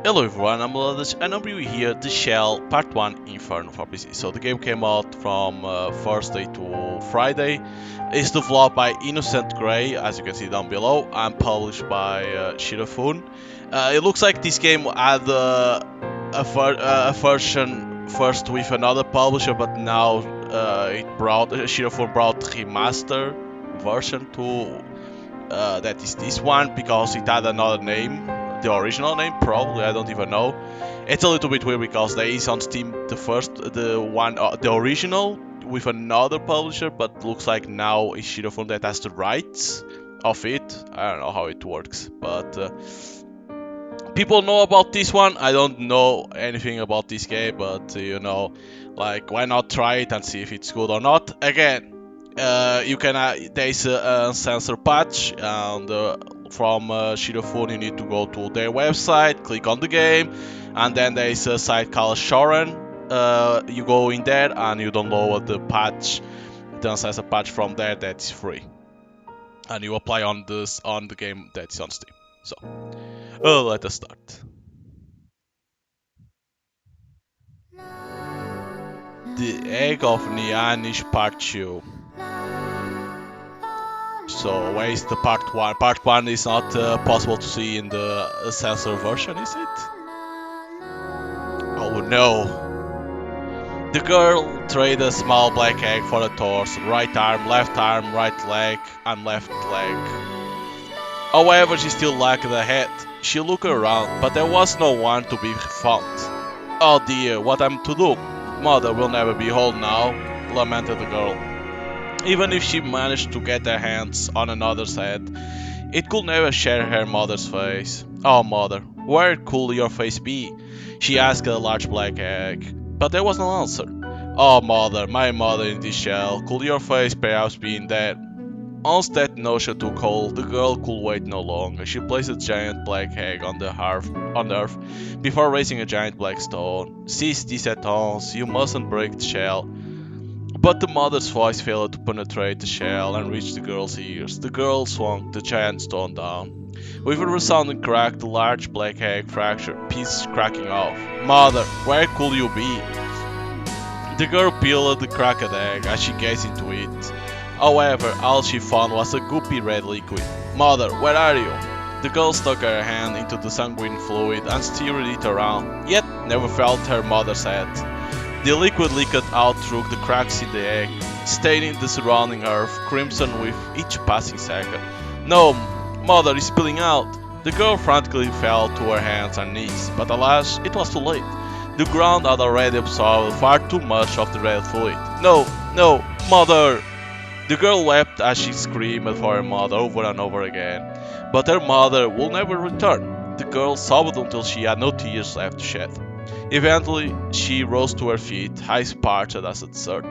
Hello everyone, I'm Lotus and I'm reviewing here The Shell Part 1 Inferno for PC. So the game came out from Thursday to Friday. It's developed by Innocent Grey, as you can see down below, and published by Shirafun. It looks like this game had a version first with another publisher, but now Shirafun brought remaster version to that is this one because it had another name, the original name probably, I don't even know. It's a little bit weird because there is on Steam the original with another publisher, but looks like now it's Shirofun that has the rights of it. I don't know how it works, but people know about this one. I don't know anything about this game, but like, why not try it and see if it's good or not. Again, you can there's a sensor patch, and from Shirofun you need to go to their website, click on the game, and then there is a site called Shoren. You go in there and you download the patch, the sensor patch from there. That's free, and you apply on the game that's on Steam. So let us start. The Egg of Nianish Part 2. So where is the Part 1? Part 1 is not possible to see in the sensor version, is it? Oh no. The girl traded a small black egg for a torso, right arm, right leg, and left leg. However, she still lacked the head. She looked around, but there was no one to be found. Oh dear, what am I to do? Mother will never be whole now, lamented the girl. Even if she managed to get her hands on another's head, it could never share her mother's face. Oh mother, where could your face be? She asked a large black egg, but there was no answer. Oh mother, my mother in this shell, could your face perhaps be in there? Once that notion took hold, the girl could wait no longer. She placed a giant black egg on the earth before raising a giant black stone. Cease this at once, you mustn't break the shell. But the mother's voice failed to penetrate the shell and reach the girl's ears. The girl swung the giant stone down. With a resounding crack, the large black egg fractured, pieces cracking off. Mother, where could you be? The girl peeled the cracked egg as she gazed into it. However, all she found was a goopy red liquid. Mother, where are you? The girl stuck her hand into the sanguine fluid and stirred it around, yet never felt her mother's head. The liquid leaked out through the cracks in the egg, staining the surrounding earth crimson with each passing second. No, mother is spilling out! The girl frantically fell to her hands and knees, but alas, it was too late. The ground had already absorbed far too much of the red fluid. No, no, mother! The girl wept as she screamed for her mother over and over again, but her mother would never return. The girl sobbed until she had no tears left to shed. Eventually, she rose to her feet, eyes parted as a dessert.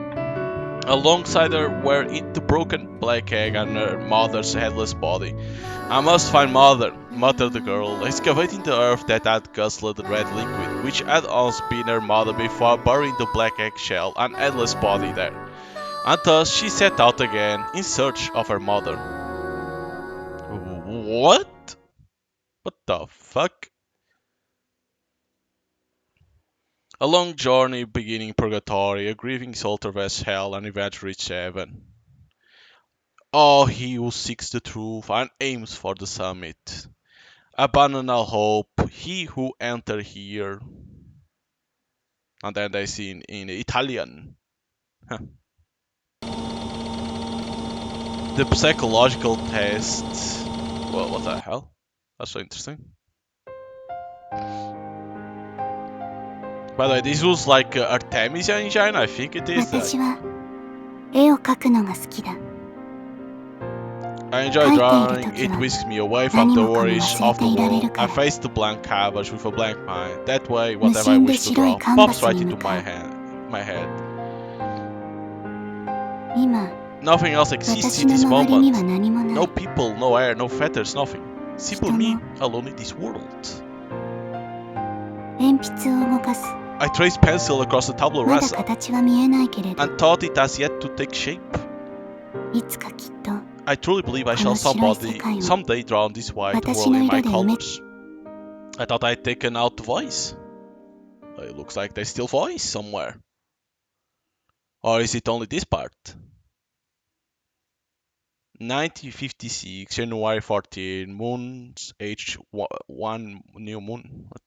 Alongside her were the broken black egg and her mother's headless body. I must find mother, muttered the girl, excavating the earth that had guzzled the red liquid, which had once been her mother before burying the black egg shell and headless body there. And thus she set out again in search of her mother. What? What the fuck? A long journey beginning purgatory, a grieving soul traversed hell and eventually reached heaven. Oh, he who seeks the truth and aims for the summit. Abandon all hope, he who enter here. And then they see in Italian. Huh. The psychological test. Well, what the hell? That's so interesting. By the way, this was like Artemisia in China, I think it is. I enjoy drawing, it whisks me away from the worries of the world. I face the blank canvas with a blank mind. That way, whatever I wish to draw pops right into my head. Nothing else exists in this moment. No people, no air, no feathers, nothing. Simply me, alone in this world. I traced pencil across the tabula rasa and thought it has yet to take shape. I truly believe I shall someday draw on this white world in my colors. I thought I'd taken out the voice. It looks like there's still voice somewhere. Or is it only this part? 1956, January 14, moon's age 1 new moon. What?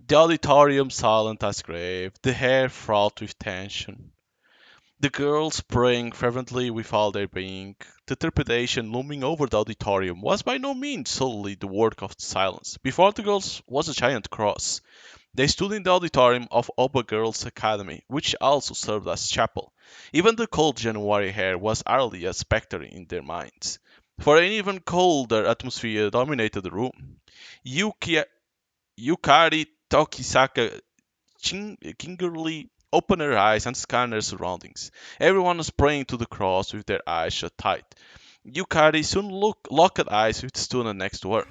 The auditorium silent as grave, the hair fraught with tension. The girls praying fervently with all their being. The trepidation looming over the auditorium was by no means solely the work of silence. Before the girls was a giant cross. They stood in the auditorium of Oba Girls' Academy, which also served as chapel. Even the cold January air was hardly a spectre in their minds, for an even colder atmosphere dominated the room. Yukari Tokisaka gingerly opened her eyes and scanned her surroundings. Everyone was praying to the cross with their eyes shut tight. Yukari soon locked eyes with the student next to her.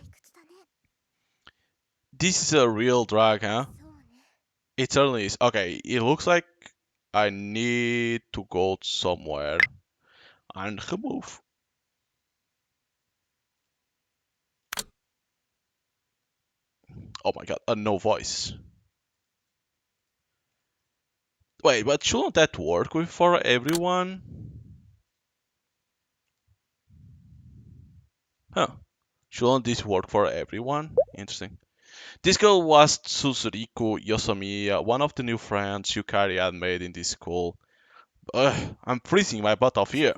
This is a real drag, huh? It certainly is. Okay, it looks like I need to go somewhere and remove. Oh my god, a no voice. Wait, but shouldn't that work with for everyone? Huh. Shouldn't this work for everyone? Interesting. This girl was Tsusuriko Yosomiya, one of the new friends Yukari had made in this school. Ugh, I'm freezing my butt off here.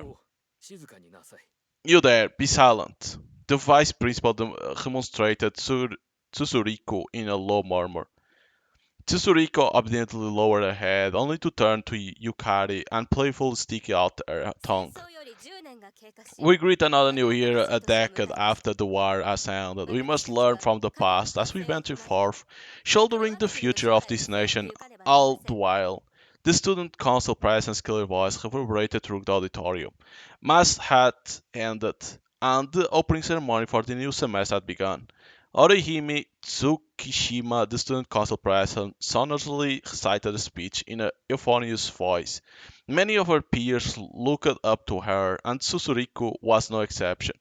You there, be silent. The vice principal demonstrated Tsusuriko in a low murmur. Tsusuriko obediently lowered her head, only to turn to Yukari and playfully stick out her tongue. We greet another new year a decade after the war has ended. We must learn from the past as we venture forth, shouldering the future of this nation. All the while, the student council presence clear voice reverberated through the auditorium. Mass had ended, and the opening ceremony for the new semester had begun. Orihime Tsukishima, the student council president, sonorously recited a speech in a euphonious voice. Many of her peers looked up to her, and Tsusuriko was no exception.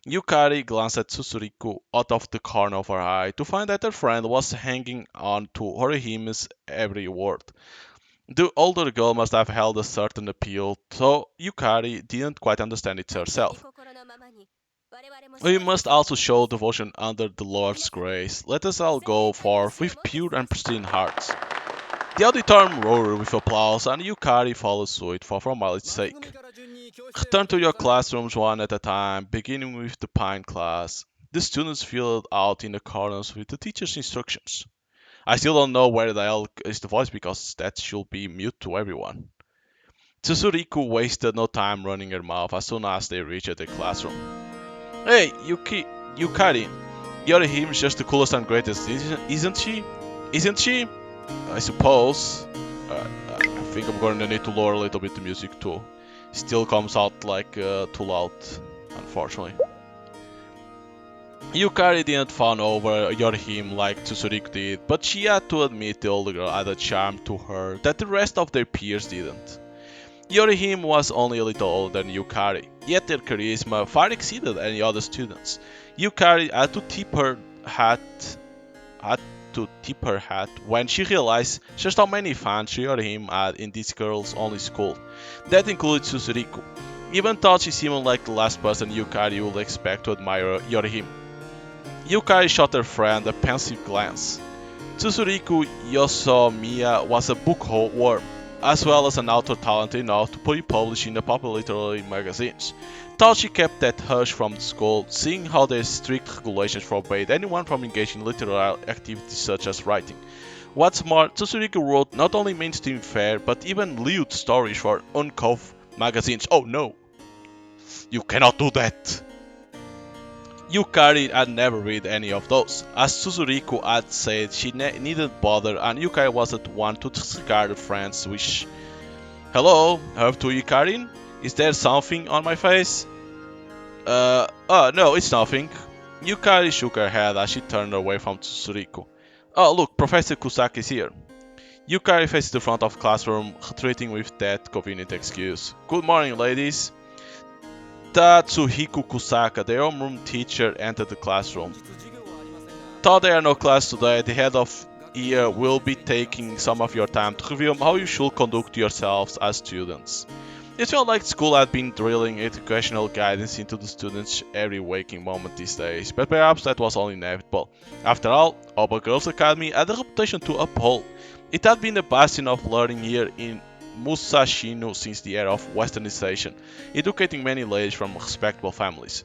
Yukari glanced at Tsusuriko out of the corner of her eye to find that her friend was hanging on to Horihime's every word. The older girl must have held a certain appeal, though Yukari didn't quite understand it herself. We must also show devotion under the Lord's grace. Let us all go forth with pure and pristine hearts. The auditorium roared with applause, and Yukari followed suit for formality's sake. Return to your classrooms one at a time, beginning with the Pine class. The students filled out in accordance with the teacher's instructions. I still don't know where the hell is the voice because that should be mute to everyone. Tsusuriko wasted no time running her mouth as soon as they reached the classroom. Hey, Yukari, your hymn's just the coolest and greatest, isn't she? Isn't she? I suppose. I think I'm going to need to lower a little bit the music too. Still comes out like too loud, unfortunately. Yukari didn't fawn over Yorihime like Tsusuriko did, but she had to admit the older girl had a charm to her that the rest of their peers didn't. Yorihime was only a little older than Yukari, yet their charisma far exceeded any other students. Yukari had to tip her hat when she realized just how many fans Yorihime had in this girl's only school. That included Tsusuriko, even though she seemed like the last person Yukari would expect to admire Yorihime. Yukari shot her friend a pensive glance. Tsusuriko Yosomiya was a bookworm, as well as an author talented enough to be published in the popular literary magazines. Thought she kept that hush from the school, seeing how their strict regulations forbade anyone from engaging in literary activities such as writing. What's more, Tsusuriko wrote not only mainstream fare, but even lewd stories for uncouth magazines. Oh no! You cannot do that! Yukari had never read any of those. As Tsusuriko had said, she needn't bother, and Yukari wasn't one to disregard a friend's wish. Hello, have to Yukari? Is there something on my face? No, it's nothing. Yukari shook her head as she turned away from Tsusuriko. Oh, look, Professor Kusaki is here. Yukari faced the front of the classroom, retreating with that convenient excuse. Good morning, ladies. Tatsuhiko Kusaka, the homeroom teacher, entered the classroom. Though there are no class today, the head of year will be taking some of your time to review how you should conduct yourselves as students. It felt like school had been drilling educational guidance into the students every waking moment these days, but perhaps that was only inevitable. After all, Oba Girls Academy had a reputation to uphold. It had been a bastion of learning here in Musashino since the era of westernization, educating many ladies from respectable families.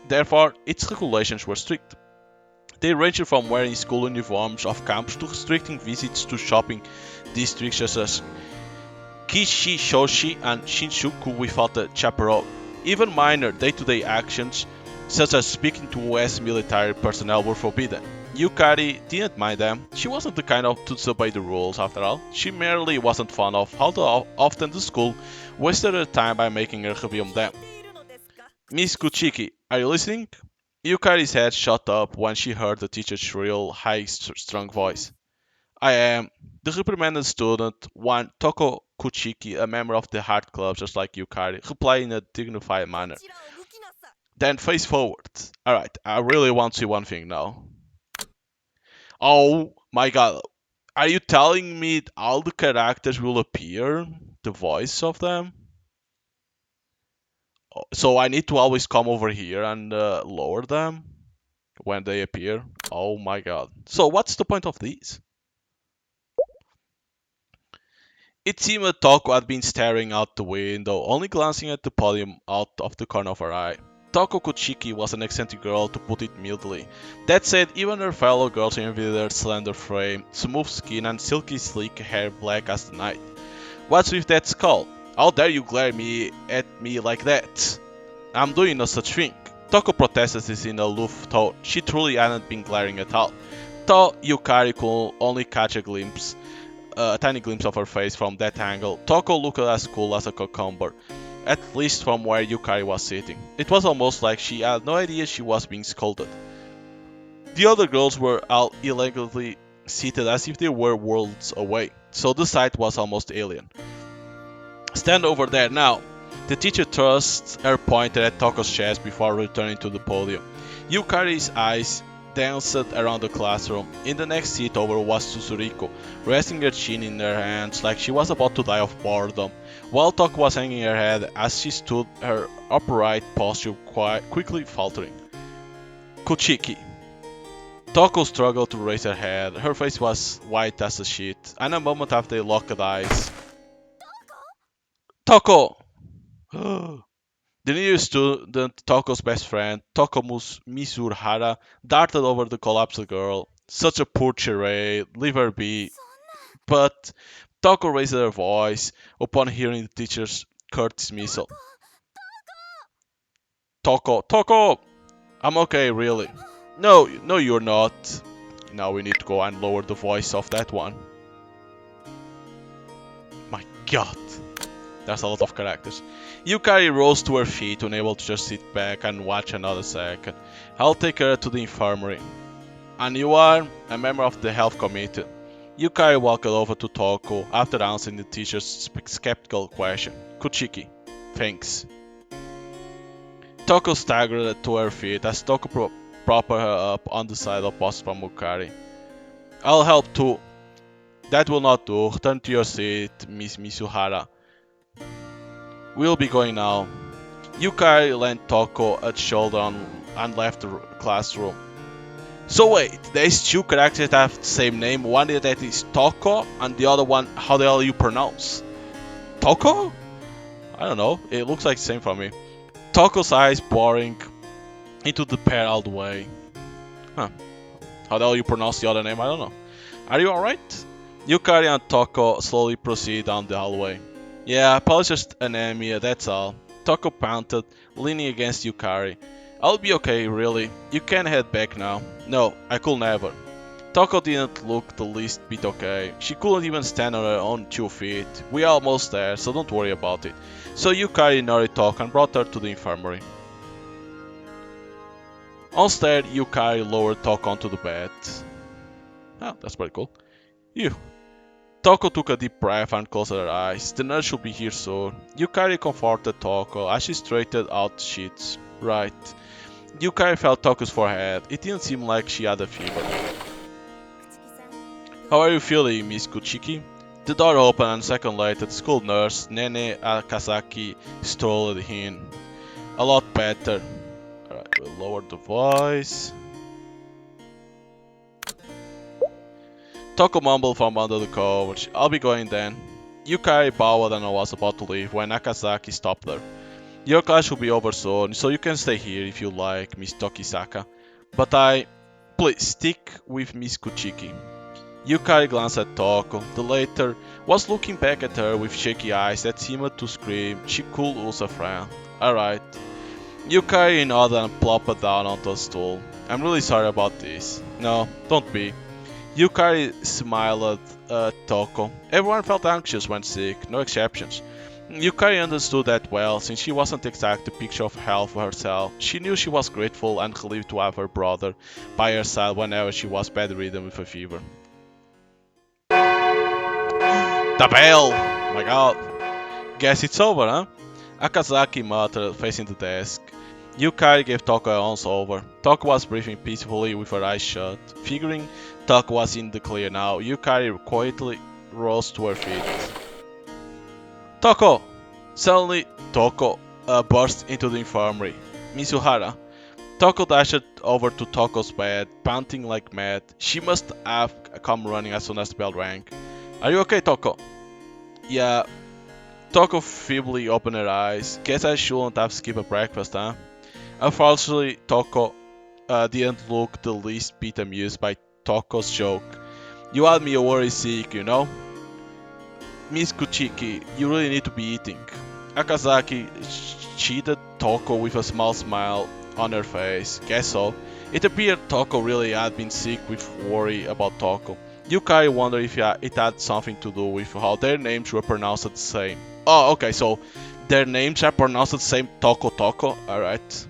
Therefore, its regulations were strict. They ranged from wearing school uniforms off campus to restricting visits to shopping districts such as Kishishoshi and Shinshuku without a chaperone. Even minor day-to-day actions, such as speaking to US military personnel, were forbidden. Yukari didn't mind them. She wasn't the kind of to disobey the rules after all. She merely wasn't fond of how often the school wasted her time by making her review them. Miss Kuchiki, are you listening? Yukari's head shot up when she heard the teacher's shrill, high-strung voice. I am. The reprimanded student, one Toko Kuchiki, a member of the Heart Club just like Yukari, replied in a dignified manner. Then face forward. Alright, I really want to see one thing now. Oh my god. Are you telling me all the characters will appear? The voice of them? So I need to always come over here and lower them when they appear? Oh my god. So what's the point of these? It seemed that Toko had been staring out the window, only glancing at the podium out of the corner of her eye. Toko Kuchiki was an eccentric girl, to put it mildly. That said, even her fellow girls envied her slender frame, smooth skin, and silky sleek hair black as the night. What's with that skull? How dare you glare at me like that? I'm doing no such thing. Toko protested this in a aloof tone. She truly hadn't been glaring at all. Though Yukari could only catch a tiny glimpse of her face from that angle, Toko looked as cool as a cucumber, at least from where Yukari was sitting. It was almost like she had no idea she was being scolded. The other girls were all elegantly seated as if they were worlds away, so the sight was almost alien. Stand over there now! The teacher thrust her pointer at Toko's chest before returning to the podium. Yukari's eyes danced around the classroom. In the next seat over was Tsusuriko, resting her chin in her hands like she was about to die of boredom, while Toko was hanging her head as she stood, her upright posture quickly faltering. Kuchiki. Toko struggled to raise her head. Her face was white as a sheet, and a moment after they locked eyes. Toko! The new student, Toko's best friend, Toko Misurhara, darted over the collapsed girl. Such a poor charade, leave her be. But Toko raised her voice upon hearing the teacher's curt dismissal. Toko! I'm okay, really. No, you're not. Now we need to go and lower the voice of that one. My god. That's a lot of characters. Yukari rose to her feet, unable to just sit back and watch another second. I'll take her to the infirmary. And you are a member of the health committee. Yukari walked over to Toko after answering the teacher's skeptical question. Kuchiki. Thanks. Toko staggered to her feet as Toko propped her up on the side opposite from Yukari. I'll help too. That will not do. Return to your seat, Miss Misuhara. We'll be going now. Yukari lent Toko a shoulder and left the classroom. So wait, there's two characters that have the same name, one that is Toko and the other one, how the hell you pronounce? Toko? I don't know, it looks like the same for me. Toko's eyes boring into the pair all the way. Huh. How the hell you pronounce the other name? I don't know. Are you alright? Yukari and Toko slowly proceed down the hallway. Yeah, probably just anemia, that's all. Toko panted, leaning against Yukari. I'll be okay, really. You can head back now. No, I could never. Toko didn't look the least bit okay. She couldn't even stand on her own 2 feet. We're almost there, so don't worry about it. So Yukari ignored Toko and brought her to the infirmary. Instead, Yukari lowered Toko onto the bed. Oh, that's pretty cool. Phew. Toko took a deep breath and closed her eyes. The nurse should be here soon. Yukari comforted Toko as she straightened out the sheets. Right. Yukari felt Toko's forehead. It didn't seem like she had a fever. How are you feeling, Miss Kuchiki? The door opened and a second later the school nurse, Nene Akazaki, strolled in. A lot better. Alright, we'll lower the voice. Toko mumbled from under the couch. I'll be going then. Yukari bowed and was about to leave when Akazaki stopped her. Your class will be over soon, so you can stay here if you like, Miss Tokisaka. But please stick with Miss Kuchiki. Yukari glanced at Toko. The latter was looking back at her with shaky eyes that seemed to scream she could use a friend. Alright. Yukari nodded and plopped down onto a stool. I'm really sorry about this. No, don't be. Yukari smiled at Toko. Everyone felt anxious when sick, no exceptions. Yukari understood that well, since she wasn't exactly a picture of health for herself. She knew she was grateful and relieved to have her brother by her side whenever she was bedridden with a fever. The bell! Oh my god. Guess it's over, huh? Akazaki muttered, facing the desk. Yukari gave Toko a once over. Toko was breathing peacefully with her eyes shut. Figuring Toko was in the clear now, Yukari quietly rose to her feet. Toko! Suddenly, Toko burst into the infirmary. Mizuhara. Toko dashed over to Toko's bed, panting like mad. She must have come running as soon as the bell rang. Are you okay, Toko? Yeah. Toko feebly opened her eyes. Guess I shouldn't have skipped breakfast, huh? Unfortunately, Toko didn't look the least bit amused by Toko's joke. You had me worried sick, you know? Miss Kuchiki, you really need to be eating. Akazaki cheated Toko with a small smile on her face. Guess so. It appeared Toko really had been sick with worry about Toko. Yukari wondered if it had something to do with how their names were pronounced the same. Oh, okay, so their names are pronounced the same. Toko Toko, alright.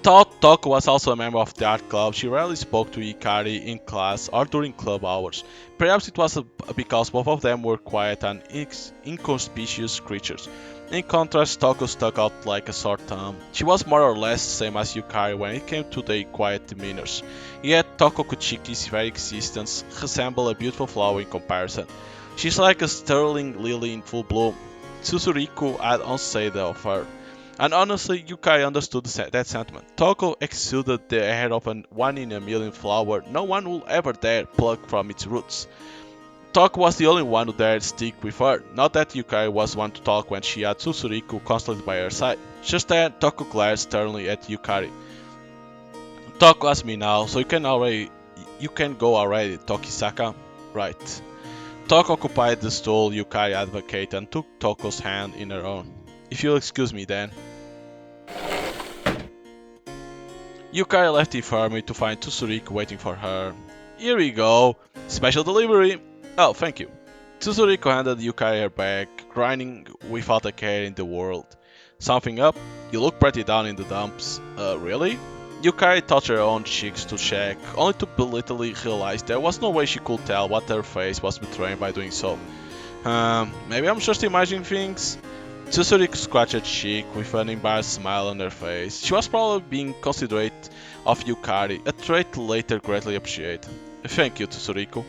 Toko was also a member of the art club. She rarely spoke to Yukari in class or during club hours. Perhaps it was because both of them were quiet and inconspicuous creatures. In contrast, Toko stuck out like a sore thumb. She was more or less the same as Yukari when it came to their quiet demeanors. Yet Toko Kuchiki's very existence resembled a beautiful flower in comparison. She's like a sterling lily in full bloom. Tsuriko had once said of her. And honestly, Yukari understood that sentiment. Toko exuded the air of a one-in-a-million flower no one would ever dare pluck from its roots. Toko was the only one who dared stick with her. Not that Yukari was one to talk when she had Tsuriko constantly by her side. Just then, Toko glared sternly at Yukari. Toko asked me now, so you can go already, Tokisaka. Right. Toko occupied the stool Yukari advocated and took Toko's hand in her own. If you'll excuse me then. Yukari left the infirmary to find Tsuriko waiting for her. Here we go. Special delivery. Oh, thank you. Tsuriko handed Yukari her bag, grinning without a care in the world. Something up? You look pretty down in the dumps. Really? Yukari touched her own cheeks to check, only to belatedly realize there was no way she could tell what her face was betraying by doing so. Maybe I'm just imagining things? Tsuriko scratched her cheek with an embarrassed smile on her face. She was probably being considerate of Yukari, a trait later greatly appreciated. Thank you, Tsuriko.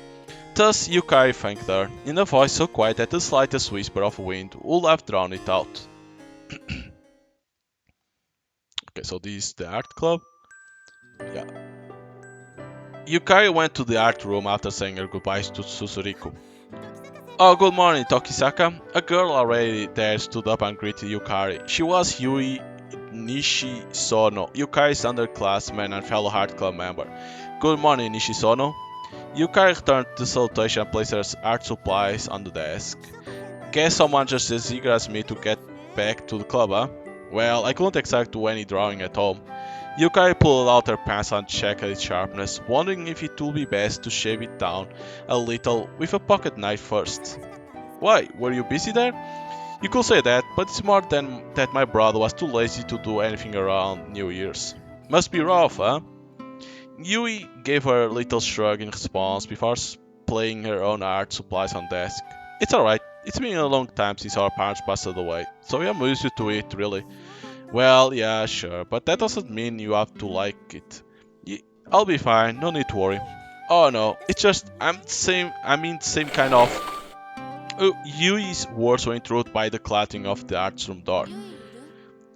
Thus, Yukari thanked her, in a voice so quiet that the slightest whisper of wind would have drowned it out. Okay, so this is the art club. Yeah. Yukari went to the art room after saying her goodbyes to Tsuriko. Oh, good morning, Tokisaka. A girl already there stood up and greeted Yukari. She was Yui Nishisono, Yukari's underclassman and fellow art club member. Good morning, Nishisono. Yukari returned the salutation and placed her art supplies on the desk. Guess someone just as eager as me to get back to the club, huh? Well, I couldn't exactly do any drawing at home. Yukari pulled out her pencil and checked its sharpness, wondering if it would be best to shave it down a little with a pocket knife first. Why, were you busy there? You could say that, but it's more than that my brother was too lazy to do anything around New Year's. Must be rough, huh? Yui gave her a little shrug in response before playing her own art supplies on desk. It's alright, it's been a long time since our parents passed away, so we are used to it, really. Well, yeah, sure, but that doesn't mean you have to like it. I'll be fine, no need to worry. Oh no, it's just same kind of. Yui's words were interrupted by the clattering of the arts room door.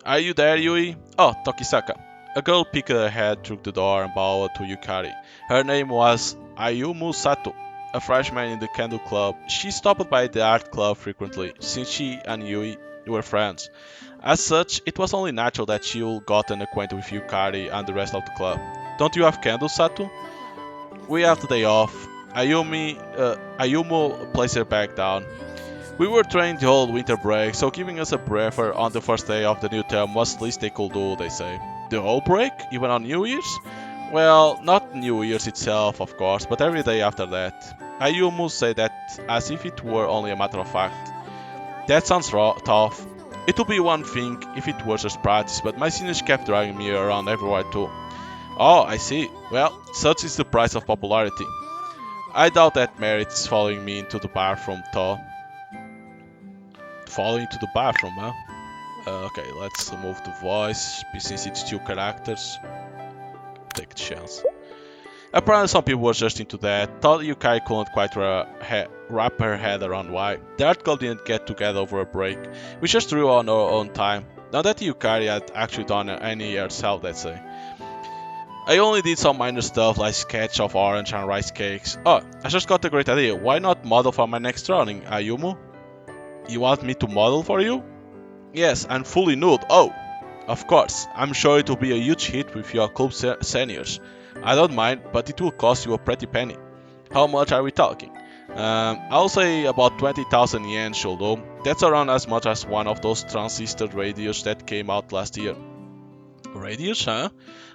Are you there, Yui? Oh, Tokisaka. A girl peeked her head through the door and bowed to Yukari. Her name was Ayumu Sato, a freshman in the Candle Club. She stopped by the art club frequently, since she and Yui were friends. As such, it was only natural that she would gotten acquainted with Yukari and the rest of the club. Don't you have candles, Sato? We have the day off. Ayumu placed her bag down. We were trained the whole winter break, so giving us a breather on the first day of the new term was the least they could do, they say. The whole break? Even on New Year's? Well, not New Year's itself, of course, but every day after that. Ayumu said that as if it were only a matter of fact. That sounds tough. It would be one thing if it was just practice, but my seniors kept dragging me around everywhere too. Oh, I see. Well, such is the price of popularity. I doubt that merits following me into the bathroom, though. Following to the bathroom, huh? Okay, let's remove the voice, since it's two characters. Take a chance. Apparently some people were just into that, thought Yukari couldn't quite wrap her head around why. The art club didn't get together over a break, we just threw on our own time. Not that Yukari had actually done any herself, let's say. I only did some minor stuff like sketch of orange and rice cakes. Oh, I just got a great idea, why not model for my next drawing, Ayumu? You want me to model for you? Yes, and fully nude. Oh, of course. I'm sure it will be a huge hit with your club seniors. I don't mind, but it will cost you a pretty penny. How much are we talking? I'll say about 20,000 yen should do. That's around as much as one of those transistor radios that came out last year. Radios, huh?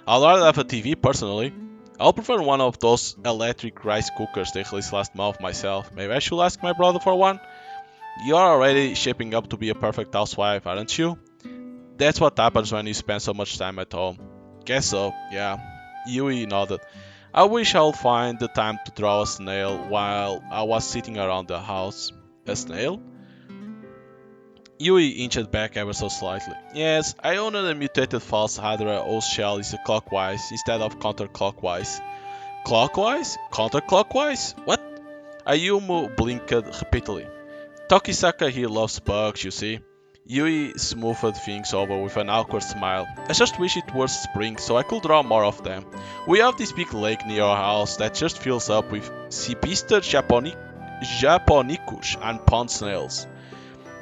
I'd rather have a TV personally. I'll prefer one of those electric rice cookers they released last month myself. Maybe I should ask my brother for one? You're already shaping up to be a perfect housewife, aren't you? That's what happens when you spend so much time at home. Guess so, yeah. Yui nodded. I wish I'll find the time to draw a snail while I was sitting around the house. A snail? Yui inched back ever so slightly. Yes, I own a mutated false Hydra whose shell is clockwise instead of counterclockwise. Clockwise? Counterclockwise? What? Ayumu blinked repeatedly. Tokisaka here loves bugs, you see. Yui smoothed things over with an awkward smile. I just wish it were spring so I could draw more of them. We have this big lake near our house that just fills up with Cibister japonicus and pond snails.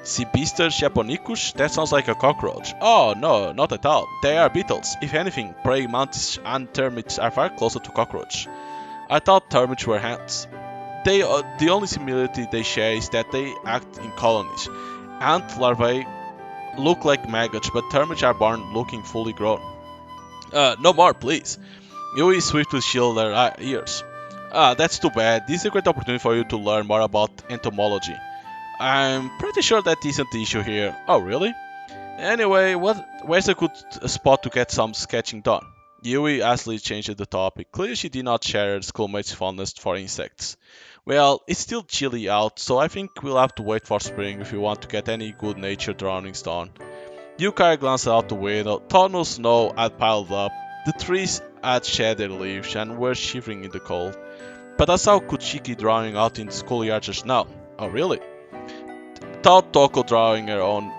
Cibister japonicus? That sounds like a cockroach. Oh no, not at all. They are beetles. If anything, praying mantis and termites are far closer to cockroach. I thought termites were ants. The only similarity they share is that they act in colonies. Ant larvae look like maggots, but termites are born looking fully grown. No more, please. Yui swiftly shielded her ears. That's too bad. This is a great opportunity for you to learn more about entomology. I'm pretty sure that isn't the issue here. Oh, really? Anyway, where's a good spot to get some sketching done? Yui hastily changed the topic. Clearly she did not share her schoolmate's fondness for insects. Well, it's still chilly out, so I think we'll have to wait for spring if we want to get any good nature drawings done. Yukari glanced out the window. Tonal snow had piled up. The trees had shed their leaves and were shivering in the cold. But I saw Kuchiki drawing out in the schoolyard just now. Oh, really? Thought Toko drawing her own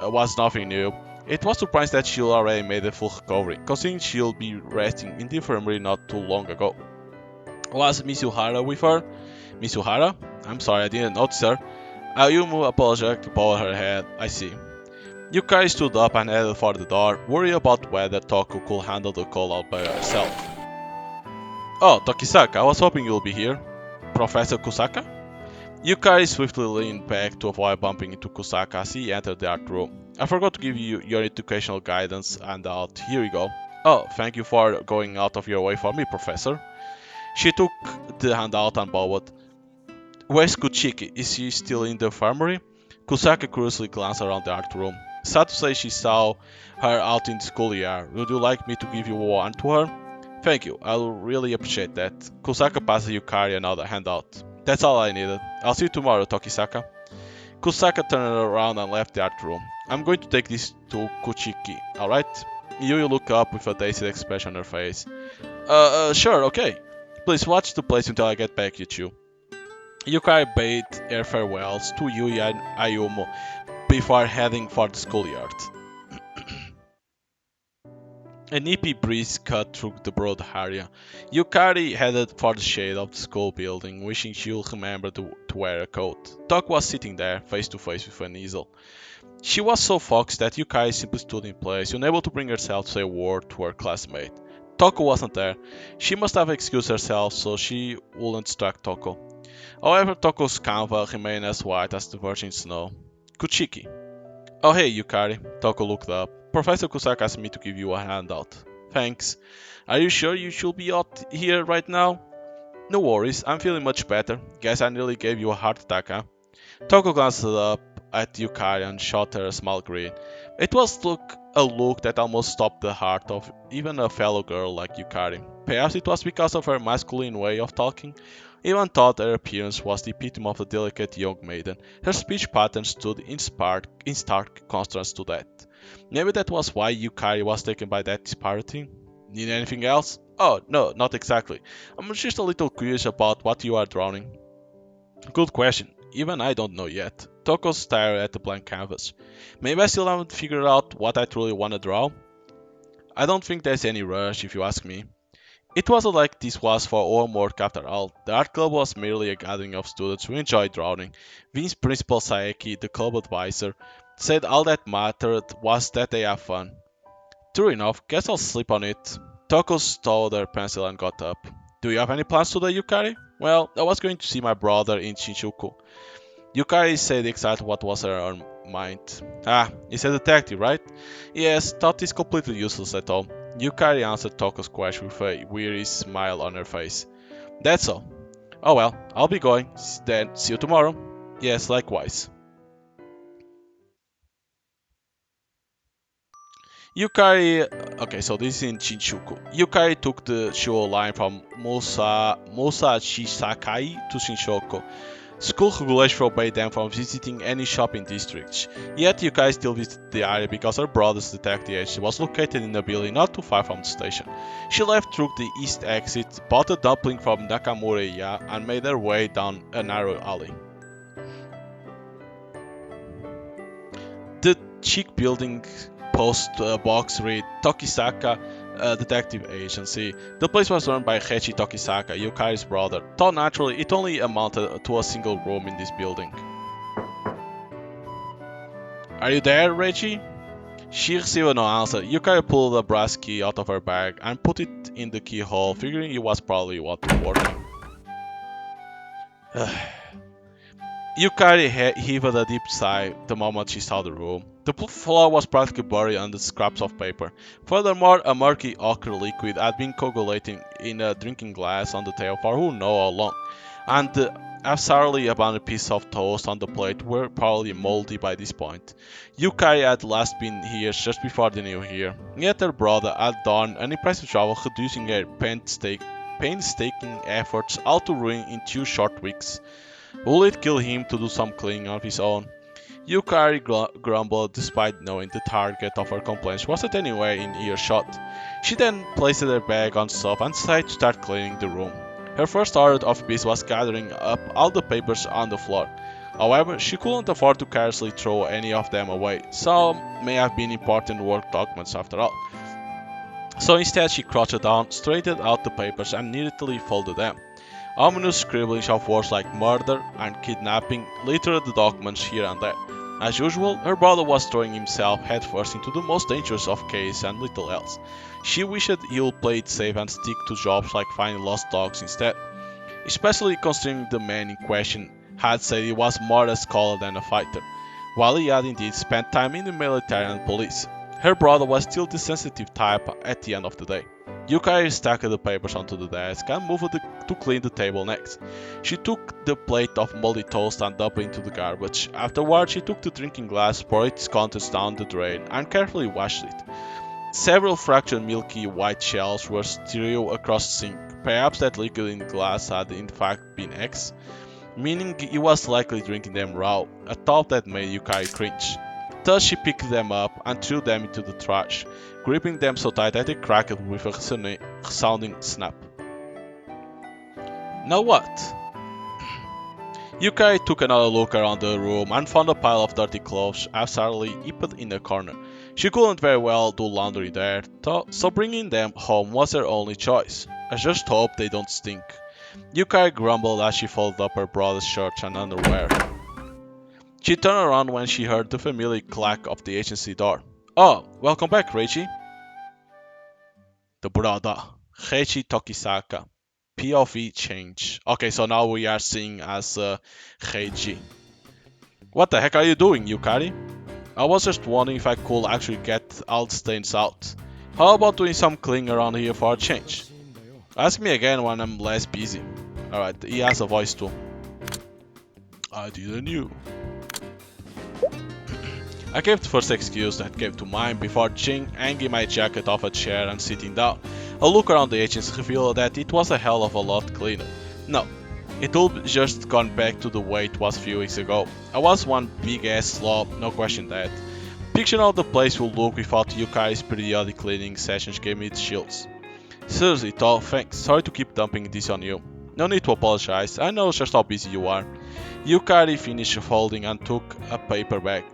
was nothing new. It was surprised that she'd already made a full recovery, considering she'll be resting in the infirmary not too long ago. Was Misuhara with her? Misuhara? I'm sorry, I didn't notice her. Ayumu apologetically bowed her head. I see. Yukari stood up and headed for the door, worried about whether Toko could handle the call out by herself. Oh, Tokisaka, I was hoping you'll be here. Professor Kusaka? Yukari swiftly leaned back to avoid bumping into Kusaka as he entered the art room. I forgot to give you your educational guidance handout. Here you go. Oh, thank you for going out of your way for me, Professor. She took the handout and bowed. Where's Kuchiki? Is she still in the infirmary? Kusaka curiously glanced around the art room. Sad to say she saw her out in the schoolyard. Would you like me to give you one to her? Thank you, I'll really appreciate that. Kusaka passed Yukari another handout. That's all I needed. I'll see you tomorrow, Tokisaka. Kusaka turned around and left the art room. I'm going to take this to Kuchiki, alright? Yui looked up with a dazed expression on her face. Sure, okay. Please watch the place until I get back at you. Yukari bade her farewells to Yui and Ayumu before heading for the schoolyard. A nippy breeze cut through the broad area. Yukari headed for the shade of the school building, wishing she would remember to wear a coat. Toko was sitting there, face to face with an easel. She was so focused that Yukari simply stood in place, unable to bring herself to say a word to her classmate. Toko wasn't there. She must have excused herself so she wouldn't strike Toko. However, Toko's canva remained as white as the virgin snow. Kuchiki. Oh hey, Yukari. Toko looked up. Professor Kusaka asked me to give you a handout. Thanks. Are you sure you should be out here right now? No worries, I'm feeling much better. Guess I nearly gave you a heart attack, huh? Toko glanced up at Yukari and shot her a small grin. It was a look that almost stopped the heart of even a fellow girl like Yukari. Perhaps it was because of her masculine way of talking. Even thought her appearance was the epitome of a delicate young maiden. Her speech pattern stood in stark contrast to that. Maybe that was why Yukari was taken by that disparity. Need anything else? Oh, no, not exactly. I'm just a little curious about what you are drawing. Good question. Even I don't know yet. Toko stared at the blank canvas. Maybe I still haven't figured out what I truly want to draw? I don't think there's any rush if you ask me. It wasn't like this was for homework after all. The art club was merely a gathering of students who enjoyed drawing. Vince's principal Saeki, the club advisor, said all that mattered was that they have fun. True enough, guess I'll sleep on it. Toko stowed her pencil and got up. Do you have any plans today, Yukari? Well, I was going to see my brother in Shinjuku. Yukari said exactly what was on her mind. Ah, he's a detective, right? Yes, thought is completely useless at all. Yukari answered Toko's question with a weary smile on her face. That's all. Oh well, I'll be going. Then see you tomorrow. Yes, likewise. Yukari. Okay, so this is in Shinjuku. Yukari took the Shuo line from Musashisakai to Shinshoku. School regulation forbade them from visiting any shopping districts. Yet Yukari still visited the area because her brother's detective agency was located in a building not too far from the station. She left through the east exit, bought a dumpling from Nakamura and made her way down a narrow alley. The chic building post box read Tokisaka Detective Agency. The place was run by Heichi Tokisaka, Yukari's brother, though naturally it only amounted to a single room in this building. Are you there, Reggie? She received no answer. Yukari pulled a brass key out of her bag and put it in the keyhole, figuring it was probably what working. Yukari heaved a deep sigh the moment she saw the room. The floor was practically buried under scraps of paper. Furthermore, a murky ochre liquid had been coagulating in a drinking glass on the table for who knows how long, and the absurdly abundant piece of toast on the plate were probably moldy by this point. Yukari had last been here just before the new year, yet her brother had done an impressive job of reducing her painstaking efforts all to ruin in 2 short weeks. Will it kill him to do some cleaning of his own? Yukari grumbled despite knowing the target of her complaints wasn't anywhere in earshot. She then placed her bag on the sofa and decided to start cleaning the room. Her first order of business was gathering up all the papers on the floor. However, she couldn't afford to carelessly throw any of them away. Some may have been important work documents after all. So instead she crouched down, straightened out the papers and neatly folded them. Ominous scribblings of words like murder and kidnapping littered the documents here and there. As usual, her brother was throwing himself headfirst into the most dangerous of cases and little else. She wished he would play it safe and stick to jobs like finding lost dogs instead, especially considering the man in question had said he was more a scholar than a fighter, while he had indeed spent time in the military and police. Her brother was still the sensitive type at the end of the day. Yukari stacked the papers onto the desk and moved to clean the table next. She took the plate of moldy toast and dumped it into the garbage. Afterward, she took the drinking glass, poured its contents down the drain, and carefully washed it. Several fractured milky white shells were strewn across the sink. Perhaps that liquid in the glass had in fact been X. meaning he was likely drinking them raw, a thought that made Yukari cringe. Thus she picked them up and threw them into the trash, gripping them so tight that they cracked with a resounding snap. Now what? Yukari took another look around the room and found a pile of dirty clothes absurdly heaped in a corner. She couldn't very well do laundry there, so bringing them home was her only choice. I just hope they don't stink. Yukari grumbled as she folded up her brother's shirt and underwear. She turned around when she heard the familiar clack of the agency door. Oh, welcome back, Reichi. The brother, Reichi Tokisaka. POV change. Okay, so now we are seeing as Reichi. What the heck are you doing, Yukari? I was just wondering if I could actually get all the stains out. How about doing some cleaning around here for a change? Ask me again when I'm less busy. Alright, he has a voice too. I didn't know. I gave the first excuse that came to mind before hanging my jacket off a chair and sitting down. A look around the agency revealed that it was a hell of a lot cleaner. No, it all just gone back to the way it was a few weeks ago. I was one big ass slob, no question that. Picturing how the place would look without Yukari's periodic cleaning sessions gave me the chills. Seriously, Tol, thanks. Sorry to keep dumping this on you. No need to apologize, I know just how busy you are. Yukari finished folding and took a paper bag.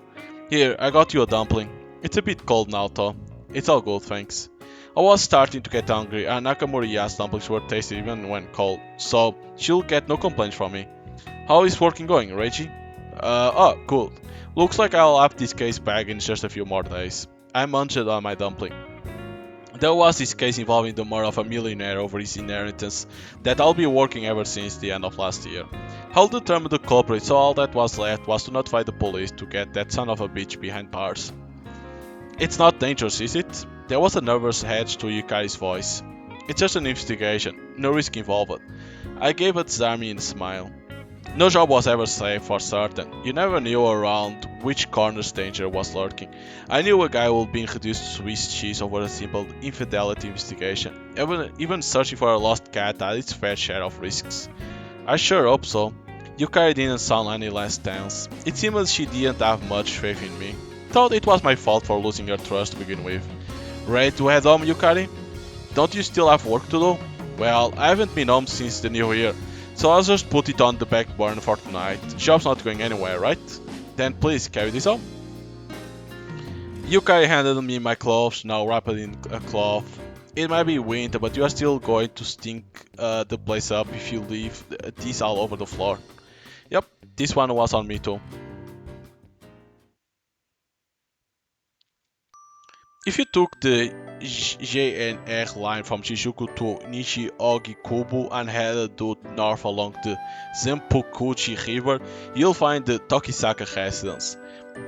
Here, I got you a dumpling. It's a bit cold now though. It's all good, thanks. I was starting to get hungry and Nakamoriya's dumplings were tasty even when cold, so she'll get no complaints from me. How is working going, Reggie? Oh, cool. Looks like I'll have this case back in just a few more days. I munched on my dumpling. There was this case involving the murder of a millionaire over his inheritance that I'll be working ever since the end of last year. I'll determine the culprit, so all that was left was to notify the police to get that son of a bitch behind bars. It's not dangerous, is it? There was a nervous edge to Yukari's voice. It's just an investigation, no risk involved. I gave a Zarmian smile. No job was ever safe for certain. You never knew around which corners danger was lurking. I knew a guy would be reduced to Swiss cheese over a simple infidelity investigation. Even searching for a lost cat had its fair share of risks. I sure hope so. Yukari didn't sound any less tense. It seemed that she didn't have much faith in me. Thought it was my fault for losing her trust to begin with. Ready to head home, Yukari? Don't you still have work to do? Well, I haven't been home since the new year. So I'll just put it on the back burner for tonight. Job's not going anywhere, right? Then please carry this home. Yukari handed me my clothes, now wrapped in a cloth. It might be winter, but you are still going to stink the place up if you leave these all over the floor. Yep, this one was on me too. If you took the JNR line from Shijuku to Nishi-Ogikubu and headed due north along the Zenpukuchi River, you'll find the Tokisaka residence.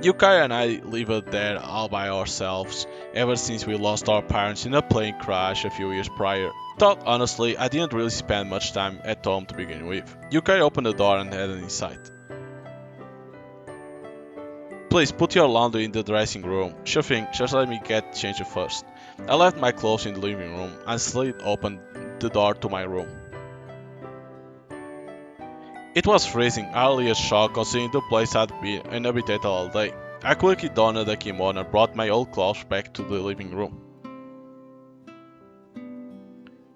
Yukari and I lived there all by ourselves, ever since we lost our parents in a plane crash a few years prior. Thought honestly, I didn't really spend much time at home to begin with. Yukari opened the door and headed inside. Please put your laundry in the dressing room. Sure thing, just let me get changed first. I left my clothes in the living room and slid open the door to my room. It was freezing, hardly a shock considering the place had been inhabited all day. I quickly donned a kimono and brought my old clothes back to the living room.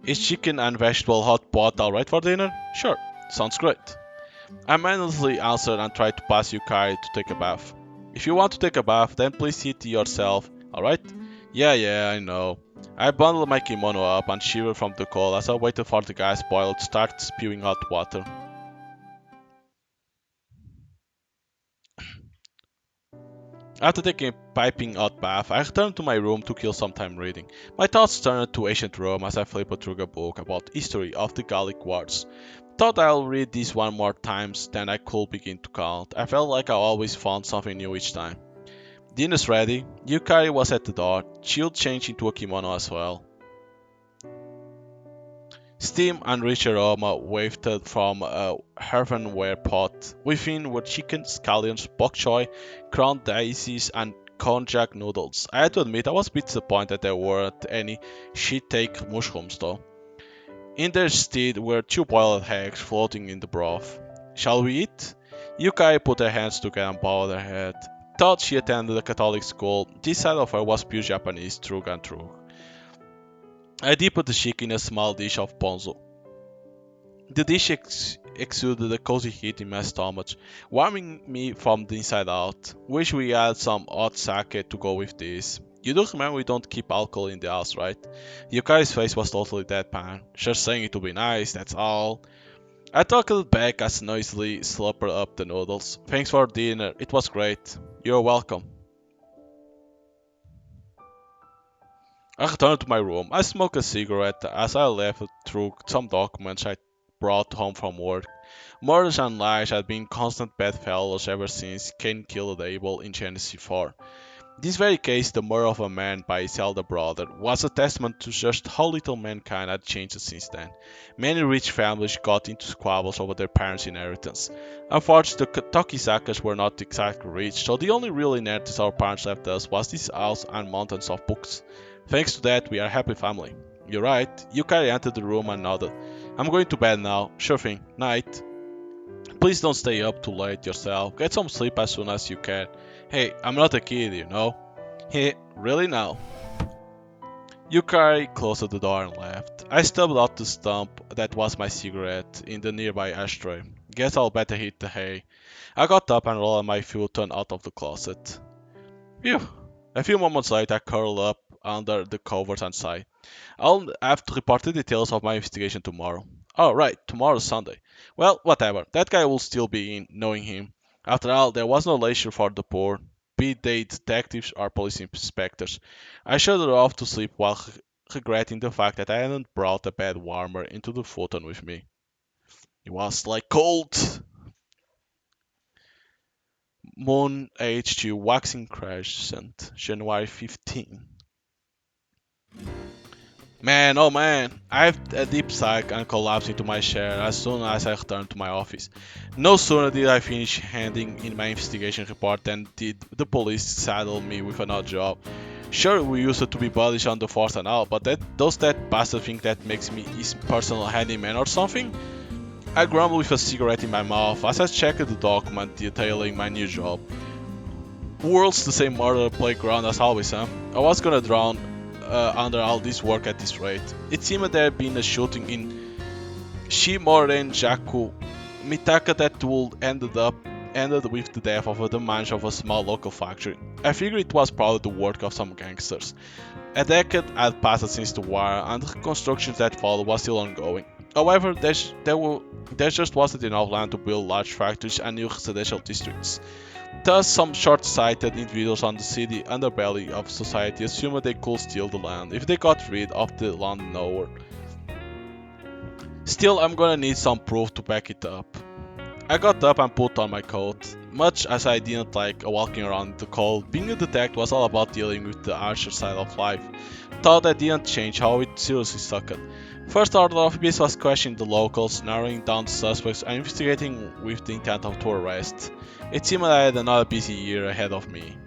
Is chicken and vegetable hot pot alright for dinner? Sure, sounds great. I manfully answered and tried to pass Yukari to take a bath. If you want to take a bath, then please see to yourself, alright? Yeah, I know. I bundled my kimono up and shivered from the cold as I waited for the gas boil to start spewing hot water. After taking a piping hot bath, I returned to my room to kill some time reading. My thoughts turned to ancient Rome as I flipped through a book about history of the Gallic Wars. Thought I'll read this one more times than I could begin to count. I felt like I always found something new each time. Dinner's ready. Yukari was at the door. She'll change into a kimono as well. Steam and rich aroma wafted from a earthenware pot. Within were chicken, scallions, bok choy, crown daisies, and konjac noodles. I had to admit I was a bit disappointed there weren't any shiitake mushrooms though. In their stead were 2 boiled eggs floating in the broth. Shall we eat? Yukai put her hands together and bowed her head. Thought she attended a Catholic school. This side of her was pure Japanese through and through. I dipped the chicken in a small dish of ponzu. The dish exuded a cozy heat in my stomach, warming me from the inside out. Wish we had some hot sake to go with this. You do remember we don't keep alcohol in the house, right? Yukai's face was totally deadpan. Just saying it to be nice, that's all. I talked back as noisily slurped up the noodles. Thanks for dinner, it was great. You're welcome. I returned to my room. I smoked a cigarette as I left through some documents I brought home from work. Murders and lies had been constant bedfellows ever since Cain killed Abel in Genesis 4. This very case, the murder of a man by his elder brother, was a testament to just how little mankind had changed since then. Many rich families got into squabbles over their parents' inheritance. Unfortunately, the Tokisakas were not exactly rich, so the only real inheritance our parents left us was this house and mountains of books. Thanks to that, we are a happy family. You're right. Yukari entered the room and nodded. I'm going to bed now. Sure thing. Night. Please don't stay up too late yourself. Get some sleep as soon as you can. Hey, I'm not a kid, you know. Hey, really now? Yukari closed the door and left. I stubbed out the stump that was my cigarette in the nearby ashtray. Guess I'll better hit the hay. I got up and rolled my futon out of the closet. Phew. A few moments later, I curled up under the covers and sighed. I'll have to report the details of my investigation tomorrow. Oh, right, tomorrow's Sunday. Well, whatever. That guy will still be in, knowing him. After all, there was no leisure for the poor, be they detectives or police inspectors. I shuddered off to sleep while regretting the fact that I hadn't brought a bed warmer into the futon with me. It was like cold. Moon HQ Waxing Crescent, January 15. Man, oh man, I have a deep sigh and collapsed into my chair as soon as I returned to my office. No sooner did I finish handing in my investigation report than did the police saddle me with another job. Sure, we used to be buddies on the force and all, but does that bastard think that makes me his personal handyman or something? I grumbled with a cigarette in my mouth as I checked the document detailing my new job. World's the same murder playground as always, huh? I was gonna drown under all this work at this rate. It seemed there had been a shooting in Shimorenjaku, Mitaka that would ended with the death of the manager of a small local factory. I figured it was probably the work of some gangsters. A decade had passed since the war, and the construction that followed was still ongoing. However, there just wasn't enough land to build large factories and new residential districts. Thus, some short-sighted individuals on the city underbelly of society assumed they could steal the land if they got rid of the landowner. Still, I'm gonna need some proof to back it up. I got up and put on my coat. Much as I didn't like walking around in the cold, being a detective was all about dealing with the harsher side of life. Thought I didn't change how it seriously sucked. First order of business was questioning the locals, narrowing down the suspects, and investigating with the intent of to arrest. It seemed I had another busy year ahead of me.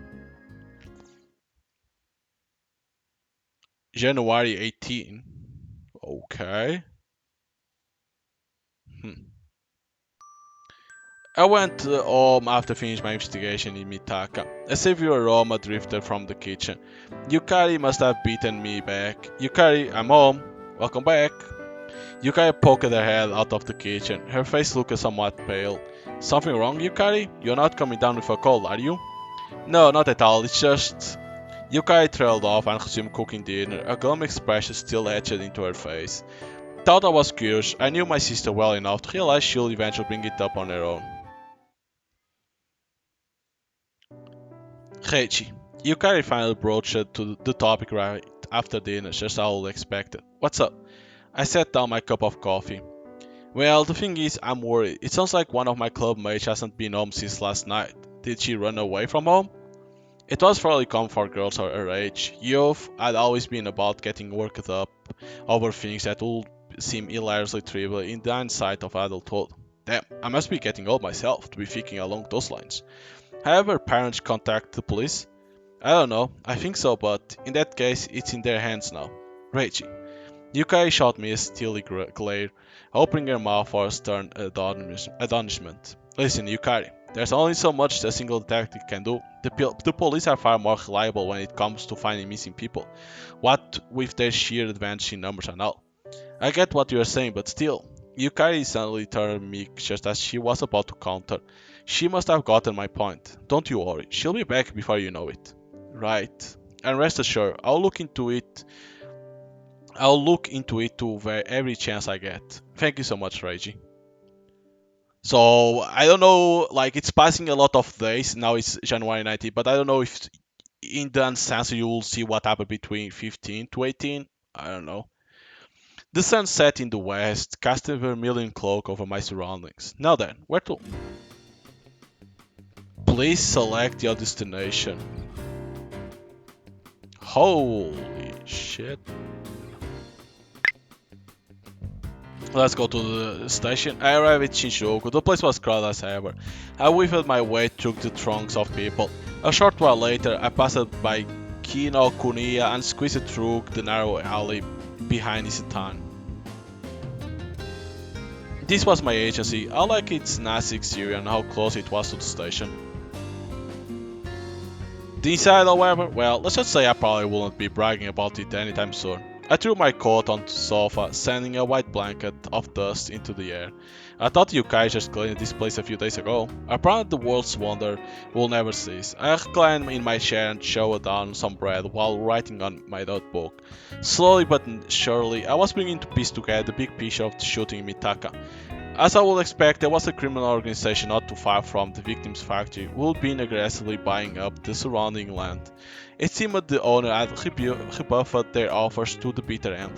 January 18. Okay. Hmm. I went home after finishing my investigation in Mitaka. A severe aroma drifted from the kitchen. Yukari must have beaten me back. Yukari, I'm home. Welcome back. Yukari poked her head out of the kitchen. Her face looked somewhat pale. Something wrong, Yukari? You're not coming down with a cold, are you? No, not at all. It's just... Yukari trailed off and resumed cooking dinner, a glum expression still etched into her face. Thought I was curious. I knew my sister well enough to realize she'll eventually bring it up on her own. Reichi. Yukari finally broached to the topic right after dinner, just as I would expected. What's up? I set down my cup of coffee. Well, the thing is, I'm worried. It sounds like one of my club mates hasn't been home since last night. Did she run away from home? It was fairly common for girls her age. Youth had always been about getting worked up over things that would seem hilariously trivial in the hindsight of adulthood. Damn, I must be getting old myself to be thinking along those lines. Have her parents contact the police? I don't know, I think so, but in that case, it's in their hands now. Reggie. Yukai shot me a steely glare, opening her mouth for a stern admonishment. Listen, Yukari, there's only so much a single detective can do. The police are far more reliable when it comes to finding missing people, what with their sheer advantage in numbers and all. I get what you're saying, but still. Yukari suddenly turned me just as she was about to counter. She must have gotten my point. Don't you worry, she'll be back before you know it. Right. And rest assured, I'll look into it to every chance I get. Thank you so much, Reggie. So I don't know, like it's passing a lot of days. Now it's January 19th, but I don't know if in the sense you will see what happened between 15 to 18. I don't know. The sun set in the west, casting a vermilion cloak over my surroundings. Now then, where to? Please select your destination. Holy shit. Let's go to the station. I arrived at Shinjuku. The place was crowded as ever. I weaved my way through the throngs of people. A short while later, I passed by Kinokuniya and squeezed through the narrow alley behind Isatan. This was my agency. I like its nice exterior and how close it was to the station. The inside, however, well, let's just say I probably wouldn't be bragging about it anytime soon. I threw my coat onto the sofa, sending a white blanket of dust into the air. I thought Yukai just cleaned this place a few days ago. Apparently the world's wonder will never cease. I reclined in my chair and chowed down some bread while writing on my notebook. Slowly but surely, I was beginning to piece together the big picture of the shooting in Mitaka. As I would expect, there was a criminal organization not too far from the victim's factory who had been aggressively buying up the surrounding land. It seemed that the owner had rebuffed their offers to the bitter end.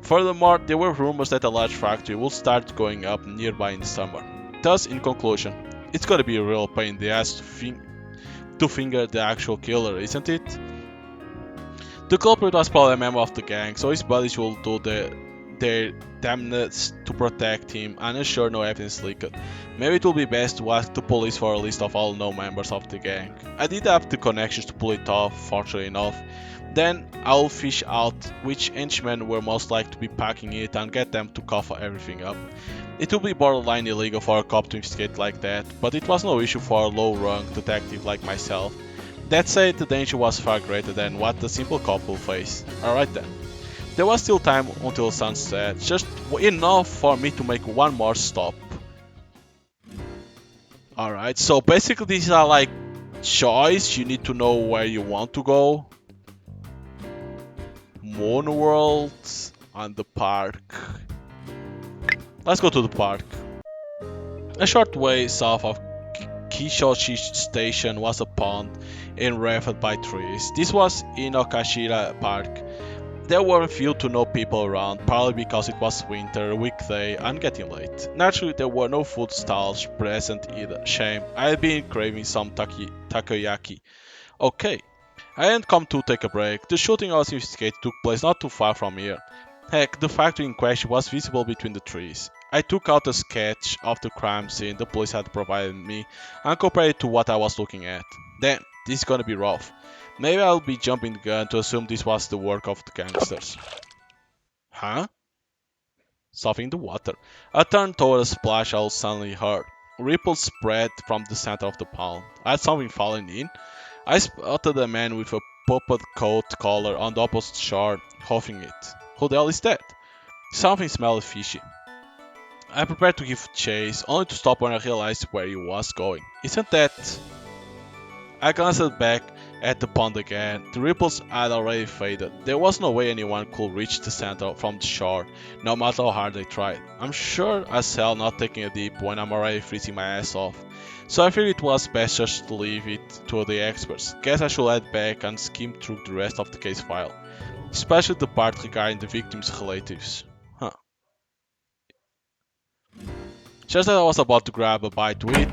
Furthermore, there were rumors that a large factory would start going up nearby in the summer. Thus, in conclusion, it's gonna be a real pain in the ass to finger the actual killer, isn't it? The culprit was probably a member of the gang, so his buddies will do their damnedest to protect him and ensure no evidence leaked. Maybe it will be best to ask the police for a list of all known members of the gang. I did have the connections to pull it off, fortunately enough. Then I'll fish out which henchmen were most likely to be packing it and get them to cover everything up. It would be borderline illegal for a cop to investigate like that, but it was no issue for a low-rank detective like myself. That said, the danger was far greater than what the simple cop will face. Alright then. There was still time until sunset, just enough for me to make one more stop. Alright, so basically these are like choice, you need to know where you want to go. Moon World and the park. Let's go to the park. A short way south of Kishochi Station was a pond enwreathed by trees. This was in Okashira Park. There were few to no people around, partly because it was winter, a weekday, and getting late. Naturally, there were no food stalls present either. Shame, I had been craving some takoyaki. Okay, I hadn't come to take a break. The shooting I was investigating took place not too far from here. Heck, the factory in question was visible between the trees. I took out a sketch of the crime scene the police had provided me and compared it to what I was looking at. Damn, this is gonna be rough. Maybe I'll be jumping the gun to assume this was the work of the gangsters. Huh? Something in the water. I turned toward a splash I suddenly heard. Ripples spread from the center of the pond. I had something falling in. I spotted a man with a puppet coat collar on the opposite shore, huffing it. Who the hell is that? Something smelled fishy. I prepared to give chase, only to stop when I realized where he was going. Isn't that... I glanced back at the pond again. The ripples had already faded. There was no way anyone could reach the center from the shore, no matter how hard they tried. I'm sure as hell not taking a dip when I'm already freezing my ass off. So I figured it was best just to leave it to the experts. Guess I should head back and skim through the rest of the case file. Especially the part regarding the victim's relatives. Huh. Just as I was about to grab a bite to eat...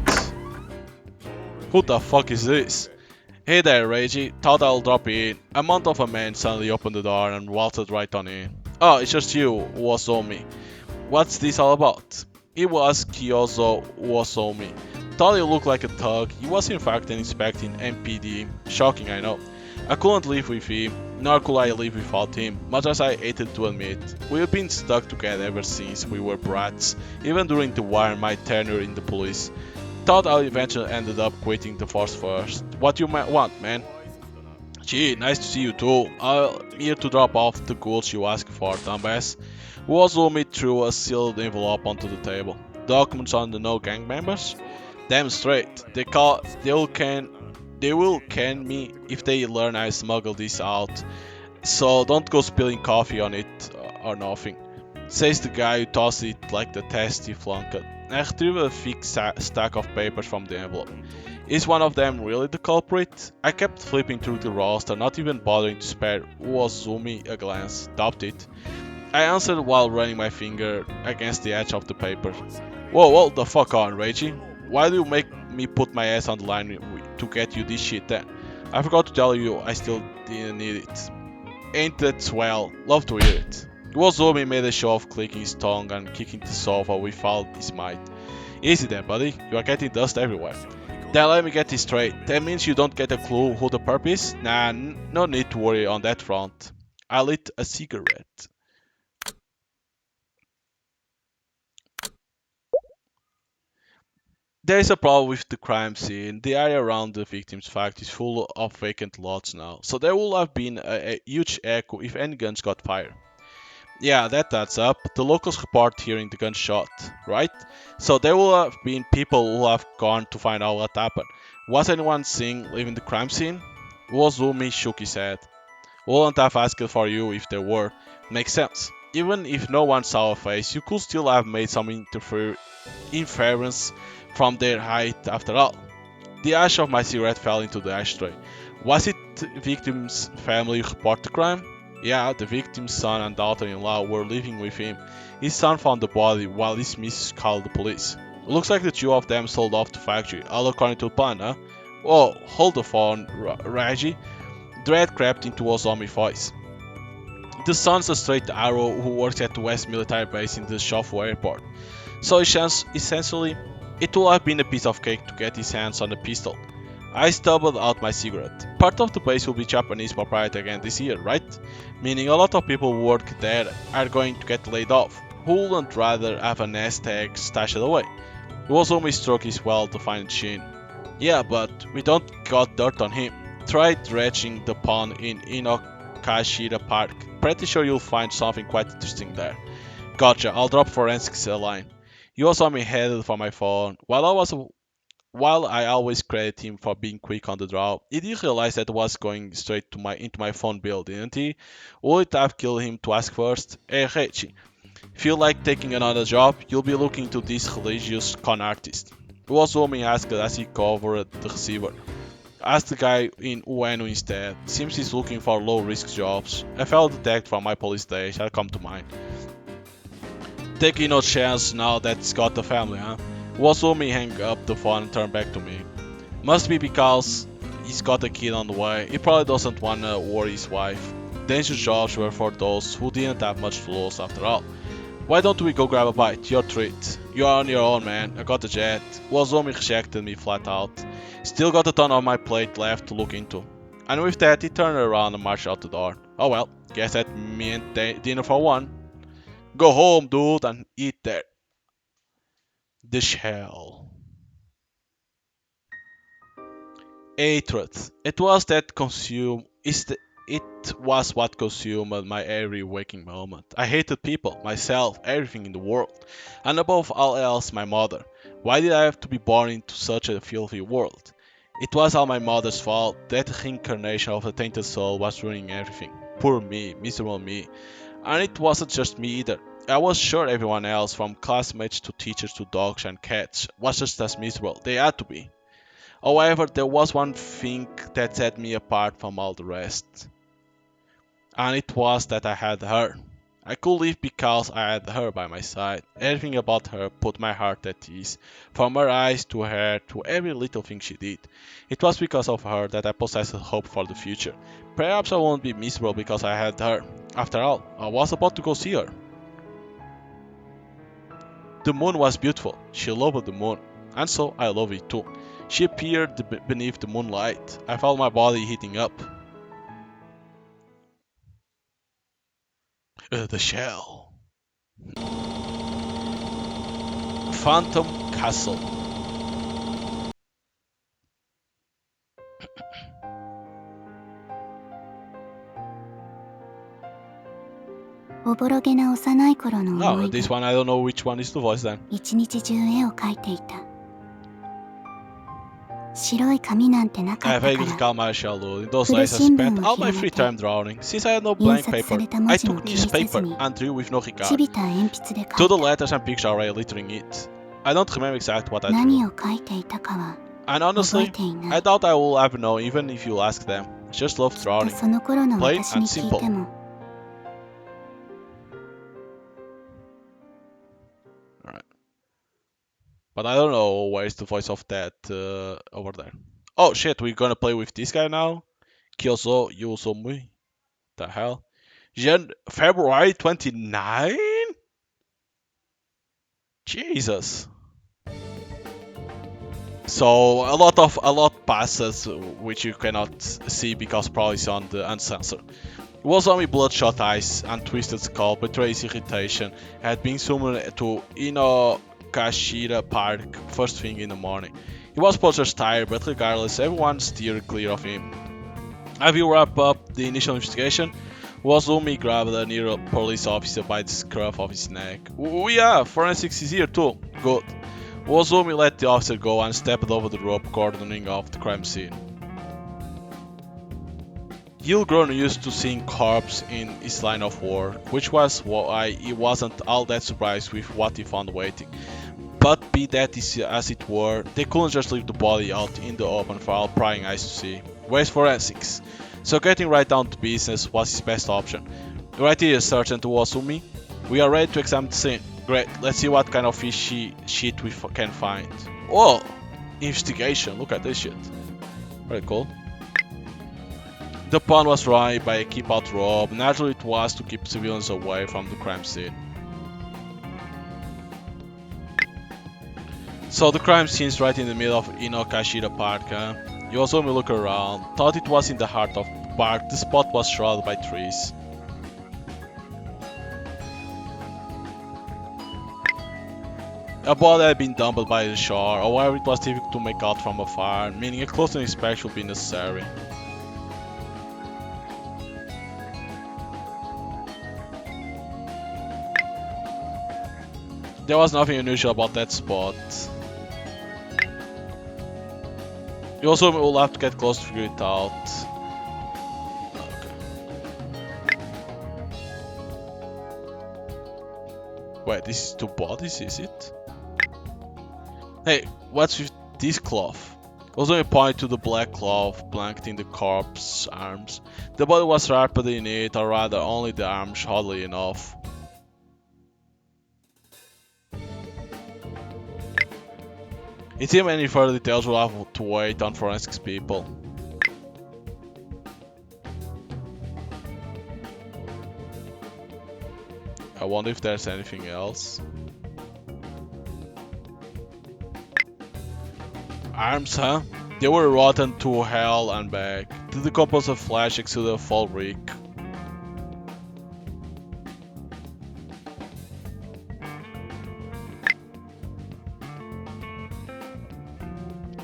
Who the fuck is this? Hey there, Reggie. Thought I'll drop in. A month of a man suddenly opened the door and waltzed right on in. Oh, it's just you, Uosomi. What's this all about? It was Kyozo Uosomi. Thought he looked like a thug. He was in fact an inspecting MPD. Shocking, I know. I couldn't live with him, nor could I live without him, much as I hated to admit. We've been stuck together ever since we were brats, even during the war and my tenure in the police. Thought I eventually ended up quitting the force first. What you might want, man? Gee, nice to see you too. I'm here to drop off the goods you asked for, dumbass. Wazoo me threw a sealed envelope onto the table. Documents on the no gang members? Damn straight. They will can me if they learn I smuggled this out. So don't go spilling coffee on it or nothing. Says the guy who tossed it like the test he flunked. I retrieved a thick stack of papers from the envelope. Is one of them really the culprit? I kept flipping through the roster, not even bothering to spare Uozumi a glance. Doubt it. I answered while running my finger against the edge of the paper. Whoa, hold the fuck on, Reggie. Why do you make me put my ass on the line to get you this shit then? I forgot to tell you I still didn't need it. Ain't that swell? Love to hear it. Uozumi made a show of clicking his tongue and kicking the sofa with all his might. Easy there, buddy. You are getting dust everywhere. Then let me get this straight. That means you don't get a clue who the perp is? Nah, no need to worry on that front. I lit a cigarette. There is a problem with the crime scene. The area around the victim's fact is full of vacant lots now, so there will have been a huge echo if any guns got fired. Yeah, that adds up. The locals report hearing the gunshot, right? So there will have been people who have gone to find out what happened. Was anyone seen leaving the crime scene? Wozumi shook his head. Wouldn't have asked for you if there were. Makes sense. Even if no one saw a face, you could still have made some inference from their height after all. The ash of my cigarette fell into the ashtray. Was it the victim's family who reported the crime? Yeah, the victim's son and daughter-in-law were living with him. His son found the body while his missus called the police. Looks like the two of them sold off the factory, all according to the plan, huh? Whoa, hold the phone, Raji. Dread crept into Ozomi's voice. The son's a straight arrow who works at the West Military Base in the Shofu Airport. So essentially, it would have been a piece of cake to get his hands on a pistol. I stubbled out my cigarette. Part of the base will be Japanese propriety again this year, right? Meaning a lot of people who work there are going to get laid off. Who wouldn't rather have a nest egg stashed away? It was only struck his well-defined chin. Yeah, but we don't got dirt on him. Try dredging the pond in Inokashira Park. Pretty sure you'll find something quite interesting there. Gotcha, I'll drop forensics a line. He was on me headed for my phone. While I always credit him for being quick on the draw, he did realize that it was going straight to into my phone bill, didn't he? Would it have killed him to ask first? Hey Reggie, feel like taking another job? You'll be looking to this religious con artist. It was what me asked as he covered the receiver. Ask the guy in Ueno instead. Seems he's looking for low-risk jobs. A fellow detective from my police station had come to mind. Taking no chance now that he's got a family, huh? Was me hang up the phone and turn back to me. Must be because he's got a kid on the way. He probably doesn't wanna worry his wife. Dangerous jobs were for those who didn't have much to lose after all. Why don't we go grab a bite? Your treat. You're on your own, man. I got the jet. Wazomi rejected me flat out. Still got a ton on my plate left to look into. And with that, he turned around and marched out the door. Oh well, guess that meant dinner for one. Go home, dude, and eat there. The shell. Hatred. It was what consumed my every waking moment. I hated people, myself, everything in the world, and above all else, my mother. Why did I have to be born into such a filthy world? It was all my mother's fault. That reincarnation of a tainted soul was ruining everything. Poor me, miserable me. And it wasn't just me either. I was sure everyone else, from classmates to teachers to dogs and cats, was just as miserable. They had to be. However, there was one thing that set me apart from all the rest. And it was that I had her. I could live because I had her by my side. Everything about her put my heart at ease, from her eyes to her hair to every little thing she did. It was because of her that I possessed hope for the future. Perhaps I won't be miserable because I had her. After all, I was about to go see her. The moon was beautiful. She loved the moon, and so I love it too. She appeared beneath the moonlight. I felt my body heating up. The shell. Phantom Castle. Oh, this one I don't know which one is the voice then. I vaguely recall my childhood. In those days I spent all my free time drawing. Since I had no blank paper, I took newspaper and drew with no regard to the letters and pictures already littering it. I don't remember exactly what I drew. And honestly, I doubt I will ever know even if you ask them. I just love drawing. Plain and simple. Alright. But I don't know where's the voice of that over there. Oh shit, we're gonna play with this guy now? Kyoso Yusumi. The hell? February 29? Jesus. So a lot passes which you cannot see because probably it's on the uncensored. It was only bloodshot eyes and twisted skull, betrays irritation, had been summoned to Inokashira Park first thing in the morning. He was just tired, but regardless, everyone steered clear of him. Have you wrap up the initial investigation? Wazumi grabbed a near police officer by the scruff of his neck. Yeah, forensics is here too. Good. Wazumi let the officer go and stepped over the rope cordoning off the crime scene. He'd grown used to seeing corpses in his line of work, which was why he wasn't all that surprised with what he found waiting. But be that as it were, they couldn't just leave the body out in the open for all prying eyes to see. Where's forensics? So getting right down to business was his best option. Right here, Sergeant Wazumi. We are ready to examine the scene. Great, let's see what kind of fishy shit we can find. Whoa! Investigation, look at this shit. Very cool. The pond was surrounded by a keep-out rope. Naturally it was to keep civilians away from the crime scene. So the crime scene is right in the middle of Inokashira Park, huh? You also may look around. Thought it was in the heart of the park. The spot was shrouded by trees. A body had been dumped by the shore, however it was difficult to make out from afar, meaning a closer inspection would be necessary. There was nothing unusual about that spot. You also will have to get close to figure it out. Okay. Wait, this is two bodies, is it? Hey, what's with this cloth? Also point to the black cloth blanketing the corpse's arms. The body was wrapped in it, or rather only the arms, oddly enough. It seems any further details will have to wait on forensics people. I wonder if there's anything else. Arms, huh? They were rotten to hell and back. The decomposed flesh exuded a foul reek.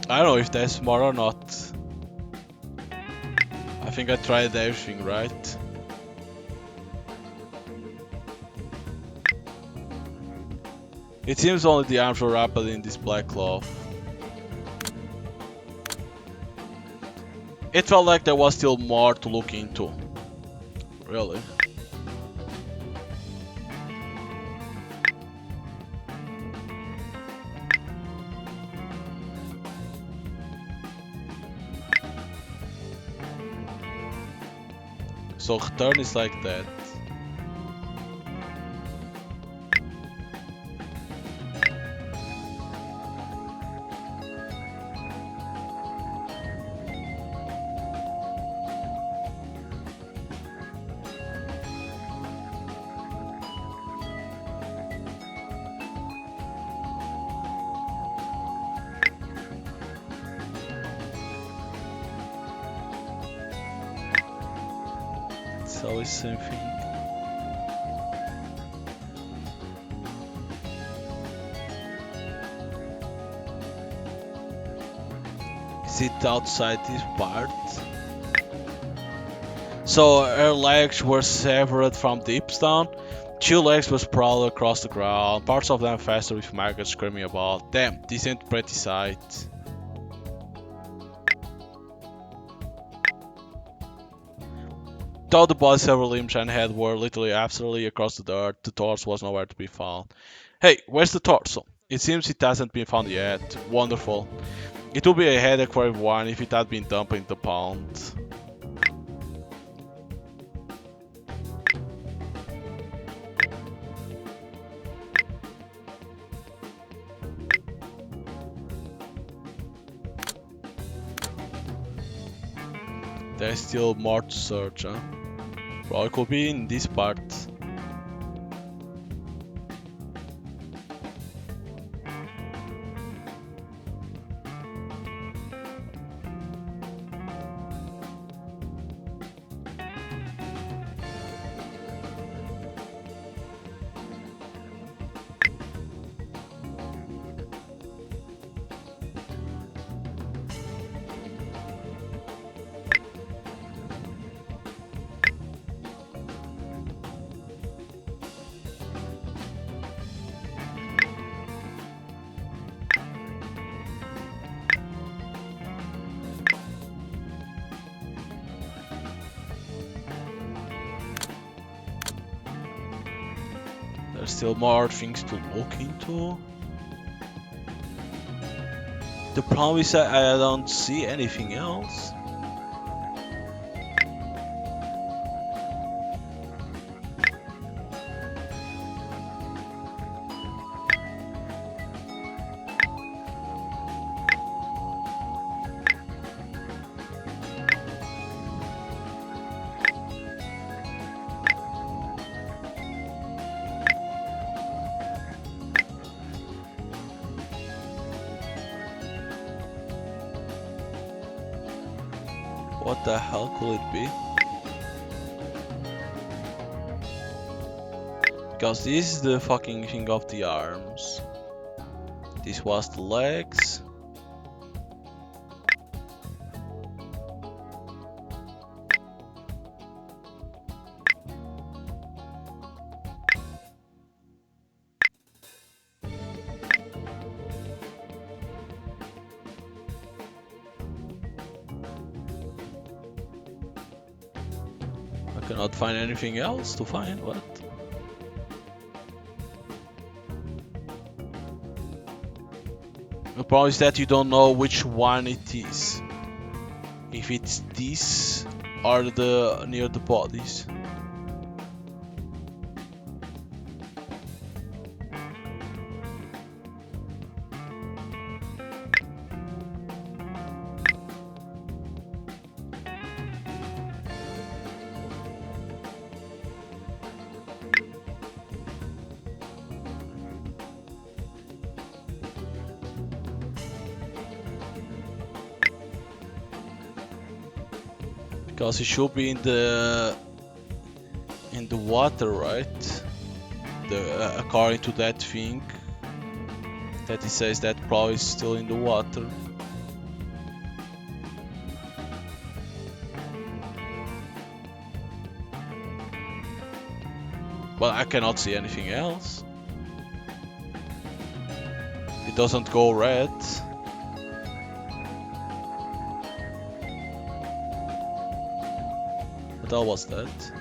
I don't know if that's more or not. I think I tried everything, right? It seems only the arms were wrapped in this black cloth. It felt like there was still more to look into. Really? So return is like that. It's always something. Is it outside this part? So her legs were severed from the hips down. Two legs were sprawled across the ground, parts of them faster with Maggot screaming about. Damn, this ain't pretty sight. Though the body's several limbs and head were literally absolutely across the dirt, the torso was nowhere to be found. Hey, where's the torso? It seems it hasn't been found yet. Wonderful. It would be a headache for everyone if it had been dumped in the pond. There's still more to search, huh? Well, it could be in this part. There's still more things to look into. The problem is that I don't see anything else. What the hell could it be? Because this is the fucking thing of the arms. This was the legs. I cannot find anything else to find, what? The problem is that you don't know which one it is. If it's this or the near the bodies. Because it should be in the water, right? According to that thing, that it says that probably is still in the water. But I cannot see anything else. It doesn't go red. What the hell was that?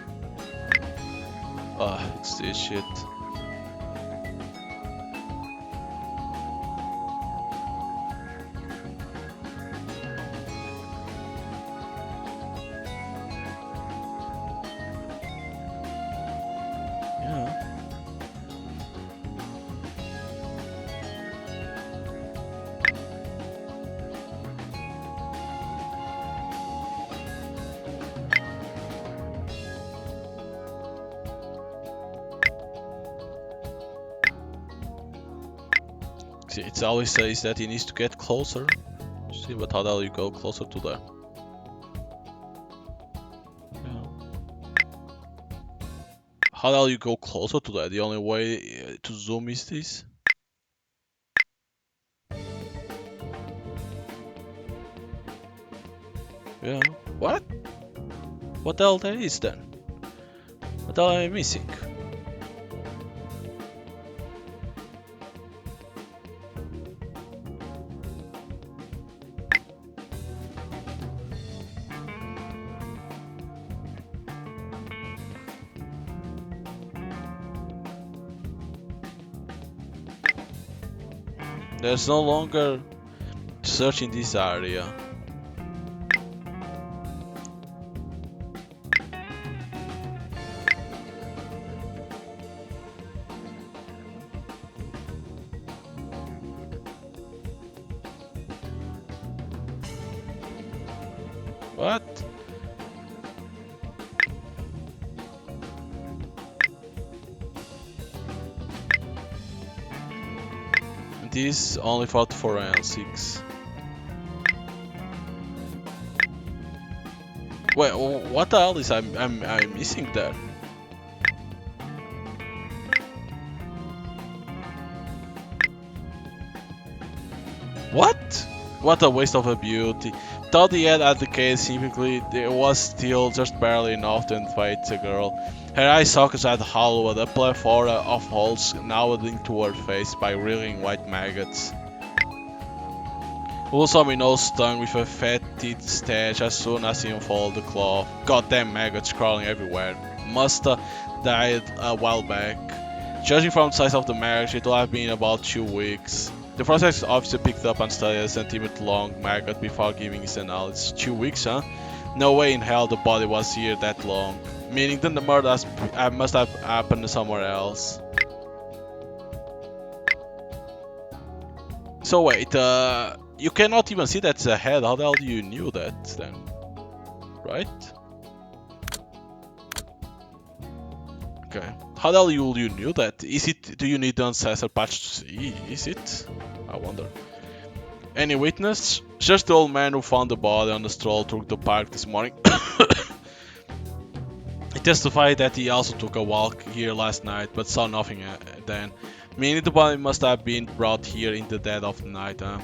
Ah, it's this shit. Yeah. See, it always says that he needs to get closer. See, but how the hell you go closer to there? Yeah. How the hell you go closer to that? The only way to zoom is this. Yeah. What? What the hell that is then? What the hell am I missing? There's no longer search in this area. What? This only for forensics. Wait, what the hell is I'm missing there? What? What a waste of a beauty. Thought he had at the case simply there was still just barely enough to invite the girl. Her eye sockets had hollowed, a plethora of holes now leading to her face by wriggling white maggots. Who saw me nose stung with a fetid stench as soon as he unfolded the cloth. Goddamn maggots crawling everywhere. Musta died a while back. Judging from the size of the maggot, it would have been about 2 weeks. The forensics officer picked up and studied a centimeter-long maggot before giving his analysis. 2 weeks, huh? No way in hell the body was here that long. Meaning that the murder must have happened somewhere else. So wait, you cannot even see that's a head. How the hell do you knew that then? Right? Okay. How the hell you knew that? Is it? Do you need the ancestor patch to see? Is it? I wonder. Any witness? Just the old man who found the body on the stroll through the park this morning. He testified that he also took a walk here last night, but saw nothing then. Meaning the body must have been brought here in the dead of the night, huh?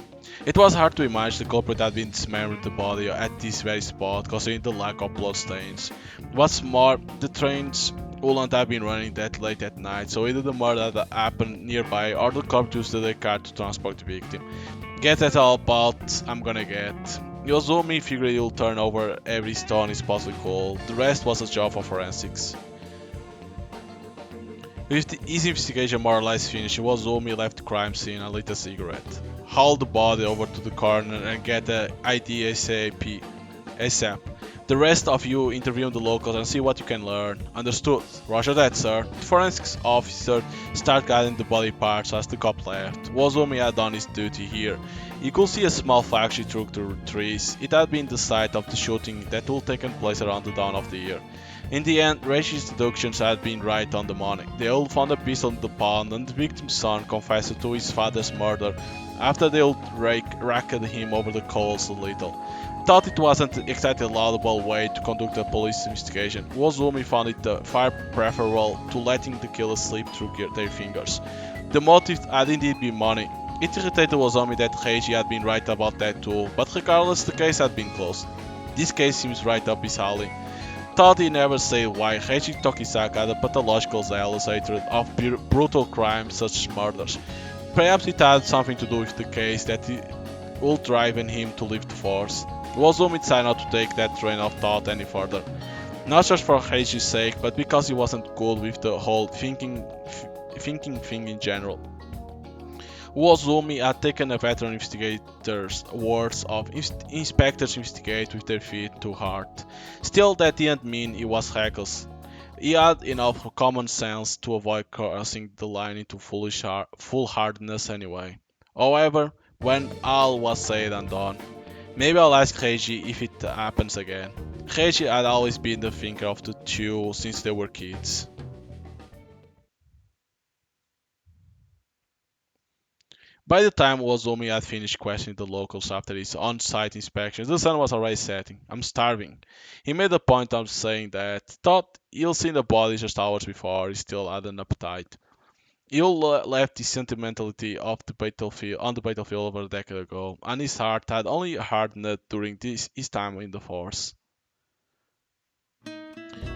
It was hard to imagine the culprit had been dismembered the body at this very spot, considering the lack of blood stains. What's more, the trains wouldn't have been running that late at night, so either the murder had happened nearby or the corpse used the car to transport the victim. Get that all about I'm gonna get. Yozumi figured he'll turn over every stone he's possibly could. The rest was a job for forensics. With his investigation more or less finished, Yozumi left the crime scene and lit a cigarette. Hauled the body over to the corner and get the ID ASAP. The rest of you interview the locals and see what you can learn. Understood? Roger that, sir. The forensics officer started gathering the body parts as the cop left. Wozumi had done his duty here. You could see a small factory through the trees. It had been the site of the shooting that would taken place around the dawn of the year. In the end, Reishi's deductions had been right on the money. They all found a pistol in the pond and the victim's son confessed to his father's murder after they all racked him over the coals a little. Thought it wasn't exactly a laudable way to conduct a police investigation. Wozumi found it far preferable to letting the killer slip through their fingers. The motive had indeed been money. It irritated Wozumi that Heiji had been right about that too, but regardless the case had been closed. This case seems right up his alley. Thought he never said why Heiji Tokisaka had a pathological zealous hatred of brutal crimes such as murders. Perhaps it had something to do with the case that would drive him to leave the force. Wozumi decided not to take that train of thought any further. Not just for Heiji's sake, but because he wasn't good with the whole thinking thing in general. Wozumi had taken a veteran investigator's words of inspectors investigate with their feet to heart. Still, that didn't mean he was reckless. He had enough common sense to avoid crossing the line into foolhardiness anyway. However, when all was said and done, maybe I'll ask Reiji if it happens again. Reiji had always been the thinker of the two since they were kids. By the time Wozumi had finished questioning the locals after his on-site inspections, the sun was already setting. I'm starving. He made a point of saying that, thought he'll seen the body just hours before he still had an appetite. You left the sentimentality of the battlefield on the battlefield over a decade ago, and his heart had only hardened during his time in the Force.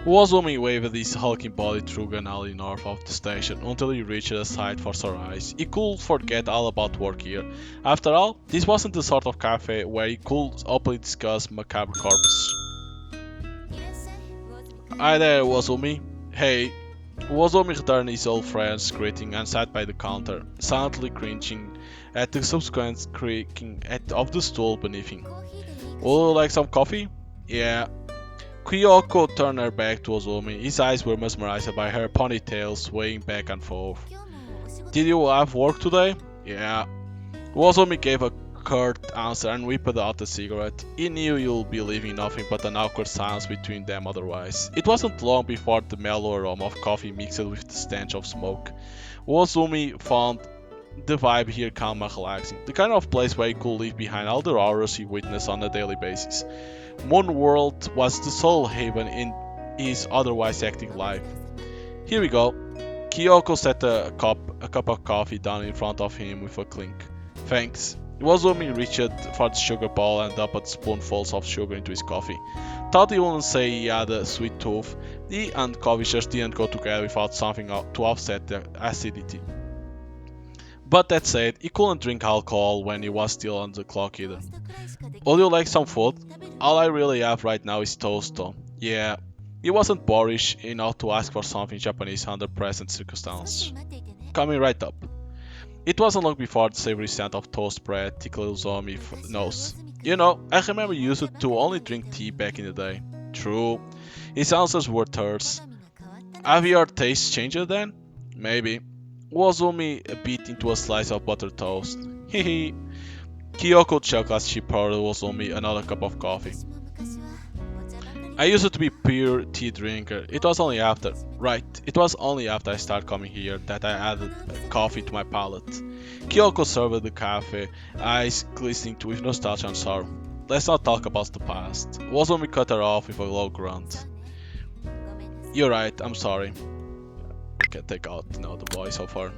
Wazumi waved his hulking body through an alley north of the station until he reached a site for sunrise. He could forget all about work here. After all, this wasn't the sort of cafe where he could openly discuss macabre corpses. Hi there, Wazumi. Hey. Wazumi returned his old friend's greeting and sat by the counter, silently cringing at the subsequent creaking of the stool beneath him. Would you like some coffee? Yeah. Kyoko turned her back to Ozumi. His eyes were mesmerized by her ponytail swaying back and forth. Did you have work today? Yeah. Ozumi gave a curt answer and whipped out a cigarette. He knew you'll be leaving nothing but an awkward silence between them otherwise. It wasn't long before the mellow aroma of coffee mixed with the stench of smoke. Ozumi found the vibe here calm and relaxing, the kind of place where he could leave behind all the horrors he witnessed on a daily basis. Moonworld was the sole haven in his otherwise hectic life. Here we go. Kyoko set a cup of coffee down in front of him with a clink. Thanks. Wazumi reached for the sugar bowl and dumped spoonfuls of sugar into his coffee. Thought he wouldn't say he had a sweet tooth. He and coffee just didn't go together without something to offset the acidity. But that said, he couldn't drink alcohol when he was still on the clock either. Would you like some food? All I really have right now is toast though. Yeah, he wasn't boorish enough to ask for something Japanese under present circumstances. Coming right up. It wasn't long before the savory scent of toast bread tickled Uzomi's nose. You know, I remember you used to only drink tea back in the day. True. His answers were terse. Have your tastes changed then? Maybe. Wazumi bit into a slice of buttered toast. Hehe. Kyoko chuckled as she poured Wazumi another cup of coffee. I used to be pure tea drinker. It was only after I started coming here that I added coffee to my palate. Kyoko served the cafe, eyes glistening with nostalgia and sorrow. Let's not talk about the past. Wazumi cut her off with a low grunt. You're right, I'm sorry. I can take out the voice of her.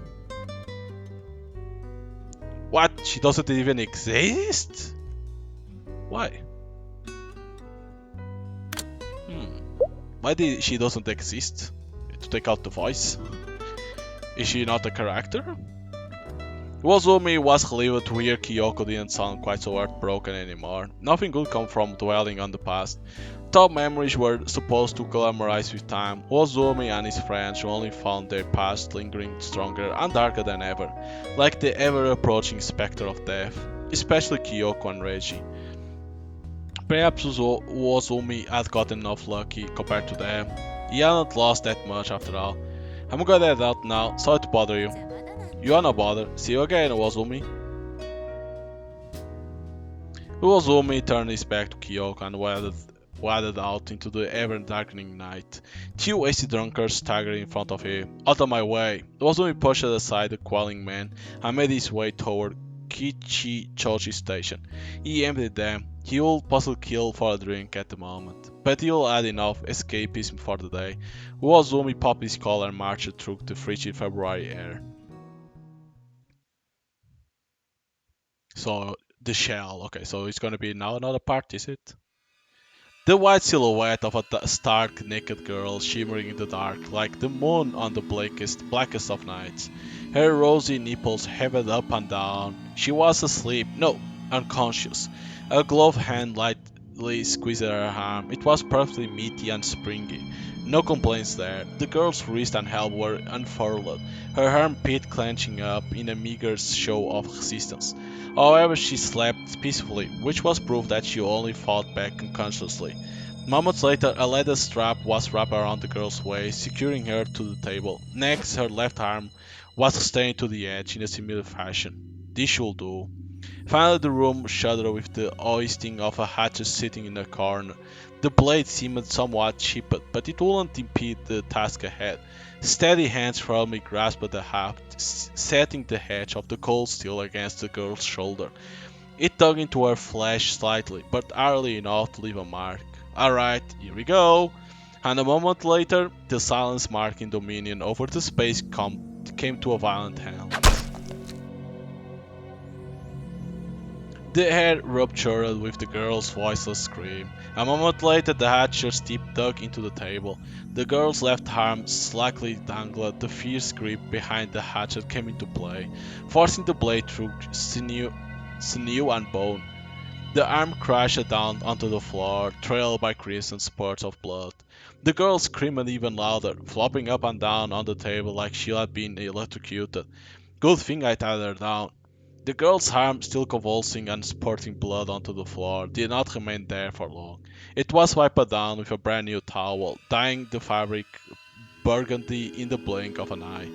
What? She doesn't even exist? Why? Why she doesn't exist? To take out the voice? Is she not a character? Wazumi was relieved to hear Kyoko didn't sound quite so heartbroken anymore. Nothing good come from dwelling on the past. Top memories were supposed to glamorize with time. Wazumi and his friends only found their past lingering stronger and darker than ever, like the ever-approaching specter of death, especially Kyoko and Reiji. Perhaps Wazumi had gotten enough lucky compared to them. He hadn't lost that much after all. I'm gonna head out now, sorry to bother you. You are no bother. See you again, Wazumi. Wazumi turned his back to Kyoko and waded out into the ever-darkening night. Two wasted drunkards staggered in front of him. Out of my way! Wazumi pushed aside the quarreling man and made his way toward Kichichochi Station. He emptied them. He will possibly kill for a drink at the moment, but he'll add enough escapism for the day. Wazumi popped his collar and marched through the frigid February air. So, the shell. Okay, so it's gonna be now another part, is it? The white silhouette of a stark, naked girl shimmering in the dark, like the moon on the blackest of nights. Her rosy nipples heaved up and down. She was asleep. No, unconscious. A gloved hand lightly squeezed her arm. It was perfectly meaty and springy. No complaints there. The girl's wrist and elbow were unfurled, her armpit clenching up in a meager show of resistance. However, she slept peacefully, which was proof that she only fought back unconsciously. Moments later, a leather strap was wrapped around the girl's waist, securing her to the table. Next, her left arm was extended to the edge in a similar fashion. This should do. Finally, the room shuddered with the hoisting of a hatchet sitting in a corner. The blade seemed somewhat chipped, but it wouldn't impede the task ahead. Steady hands firmly grasped the haft, setting the edge of the cold steel against the girl's shoulder. It dug into her flesh slightly, but hardly enough to leave a mark. Alright, here we go. And a moment later, the silence marking dominion over the space came to a violent end. The air ruptured with the girl's voiceless scream. A moment later, the hatcher's teeth dug into the table. The girl's left arm slackly dangled. The fierce grip behind the hatchet came into play, forcing the blade through sinew and bone. The arm crashed down onto the floor, trailed by crimson spurts of blood. The girl screamed even louder, flopping up and down on the table like she had been electrocuted. Good thing I tied her down. The girl's arm, still convulsing and spurting blood onto the floor, did not remain there for long. It was wiped down with a brand new towel, dyeing the fabric burgundy in the blink of an eye.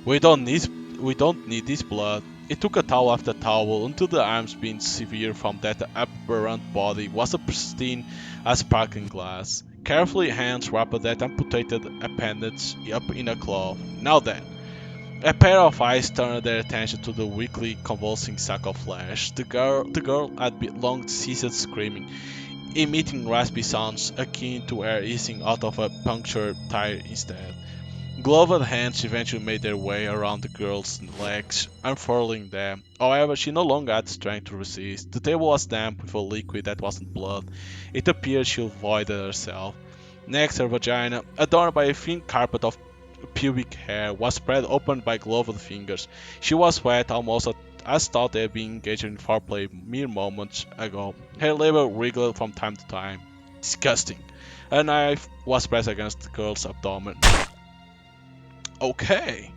We don't need this blood. It took a towel after towel until the arms being severed from that aberrant body was as pristine as sparkling glass. Carefully, hands wrapped that amputated appendage up in a cloth. Now then, a pair of eyes turned their attention to the weakly convulsing sack of flesh. The girl had long ceased screaming, emitting raspy sounds akin to air hissing out of a punctured tire instead. Gloved hands eventually made their way around the girl's legs, unfurling them. However, she no longer had strength to resist. The table was damp with a liquid that wasn't blood. It appeared she avoided herself. Next, her vagina, adorned by a thin carpet of pubic hair, was spread open by gloved fingers. She was wet, almost as though they had been engaged in foreplay mere moments ago. Her labia wriggled from time to time. Disgusting. A knife was pressed against the girl's abdomen. Okay.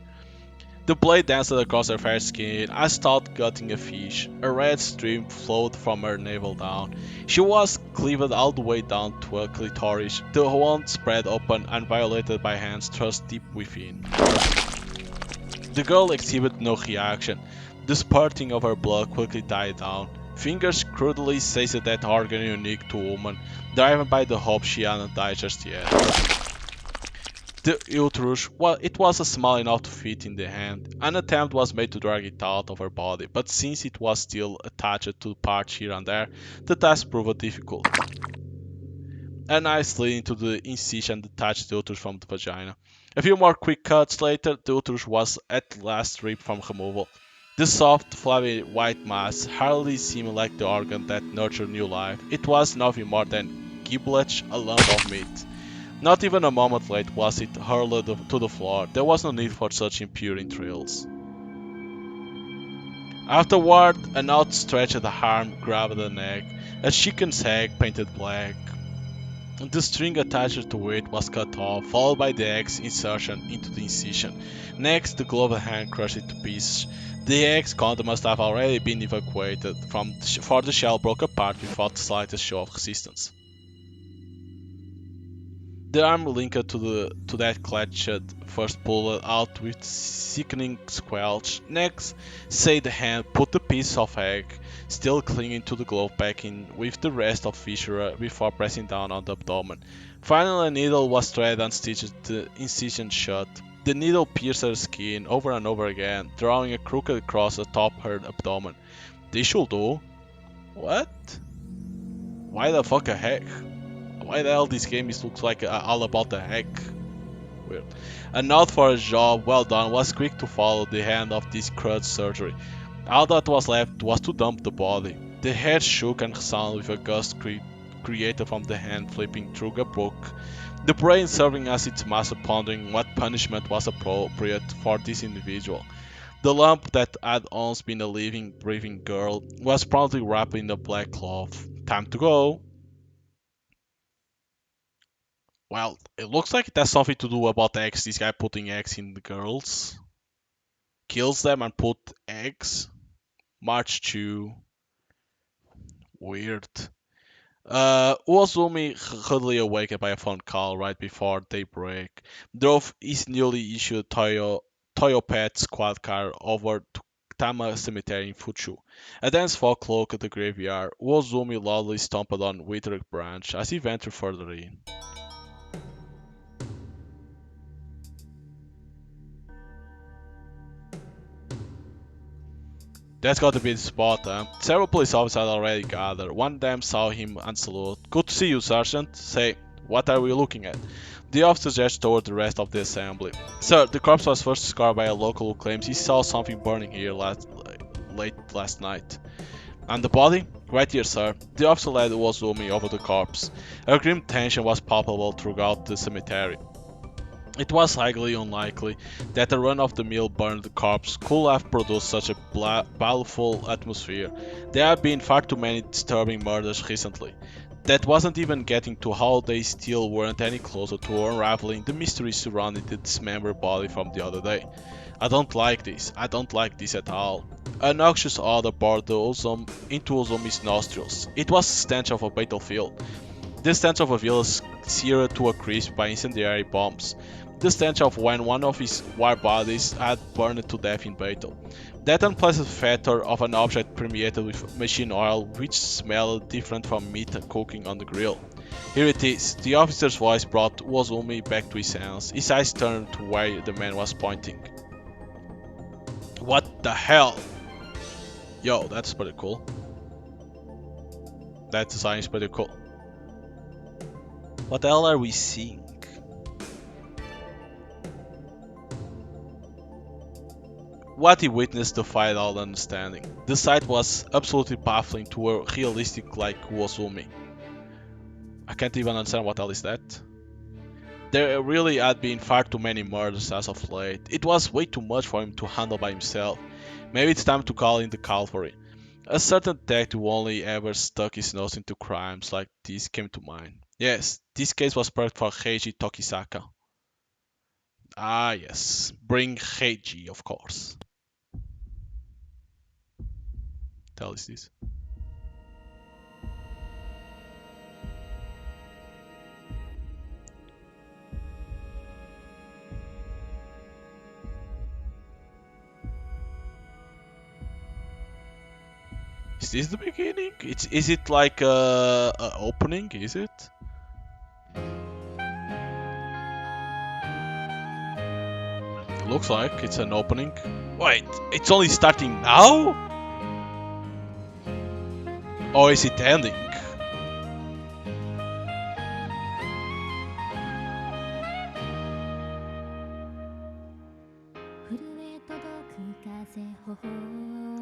The blade danced across her fair skin as though gutting a fish. A red stream flowed from her navel down. She was cleaved all the way down to a clitoris, the one spread open and violated by hands thrust deep within. The girl exhibited no reaction. The spurting of her blood quickly died down. Fingers crudely seized that organ unique to woman, driven by the hope she hadn't died just yet. The uterus, well, it was small enough to fit in the hand. An attempt was made to drag it out of her body, but since it was still attached to parts here and there, the task proved difficult. A knife slid into the incision and detached the uterus from the vagina. A few more quick cuts later, the uterus was at last ripped from removal. The soft, flabby white mass hardly seemed like the organ that nurtured new life. It was nothing more than giblets, a lump of meat. Not even a moment late was it hurled to the floor. There was no need for such impure thrills. Afterward, an outstretched arm grabbed the neck, a chicken's egg painted black. The string attached to it was cut off, followed by the egg's insertion into the incision. Next, the gloved hand crushed it to pieces. The egg's content must have already been evacuated, for the shell broke apart without the slightest show of resistance. The arm linked to that clutched first pulled out with sickening squelch. Next, say the hand put the piece of egg, still clinging to the glove, back in with the rest of fissure before pressing down on the abdomen. Finally, a needle was threaded and stitched the incision shut. The needle pierced her skin over and over again, drawing a crooked cross atop her abdomen. This should do. What? Why the fuck a heck? Why the hell this game looks like all about the heck? Weird. A nod for a job well done was quick to follow the hand of this crud surgery. All that was left was to dump the body. The head shook and resounded with a gust created from the hand flipping through a book. The brain serving as its master, pondering what punishment was appropriate for this individual. The lump that had once been a living, breathing girl was promptly wrapped in a black cloth. Time to go. Well, it looks like it has something to do about eggs. This guy putting eggs in the girls. Kills them and put eggs. March 2. Weird. Uozumi, hurriedly awakened by a phone call right before daybreak, drove his newly issued Toyopet squad car over to Tama Cemetery in Fuchu. A dense fog cloaked the graveyard. Uozumi loudly stomped on withered branch as he ventured further in. That's got to be the spot, huh? Several police officers had already gathered. One of them saw him and saluted. Good to see you, Sergeant. Say, What are we looking at? The officer gestured toward the rest of the assembly. Sir, the corpse was first discovered by a local who claims he saw something burning here late last night. And the body? Right here, sir. The officer led Wozumi over the corpse. A grim tension was palpable throughout the cemetery. It was highly unlikely that a run-of-the-mill burned corpse could have produced such a baleful atmosphere. There have been far too many disturbing murders recently. That wasn't even getting to how they still weren't any closer to unraveling the mystery surrounding the dismembered body from the other day. I don't like this. I don't like this at all. A noxious odor bore into Ozumi's nostrils. It was the stench of a battlefield. The stench of a village seared to a crisp by incendiary bombs. The stench of when one of his war bodies had burned to death in battle. That unpleasant factor of an object permeated with machine oil which smelled different from meat cooking on the grill. Here it is. The officer's voice brought Wozumi back to his sense. His eyes turned to where the man was pointing. What the hell? Yo, that's pretty cool. That design is pretty cool. What the hell are we seeing? What he witnessed defied all understanding. The sight was absolutely baffling to a realistic like Wozumi. I can't even understand what the hell is that. There really had been far too many murders as of late. It was way too much for him to handle by himself. Maybe it's time to call in the cavalry. A certain detective who only ever stuck his nose into crimes like this came to mind. Yes, this case was perfect for Heiji Tokisaka. Ah yes, bring Heiji, of course. Tell us this. Is this the beginning? Is it like a opening? Is it? It looks like it's an opening. Wait, it's only starting now? Or is it ending?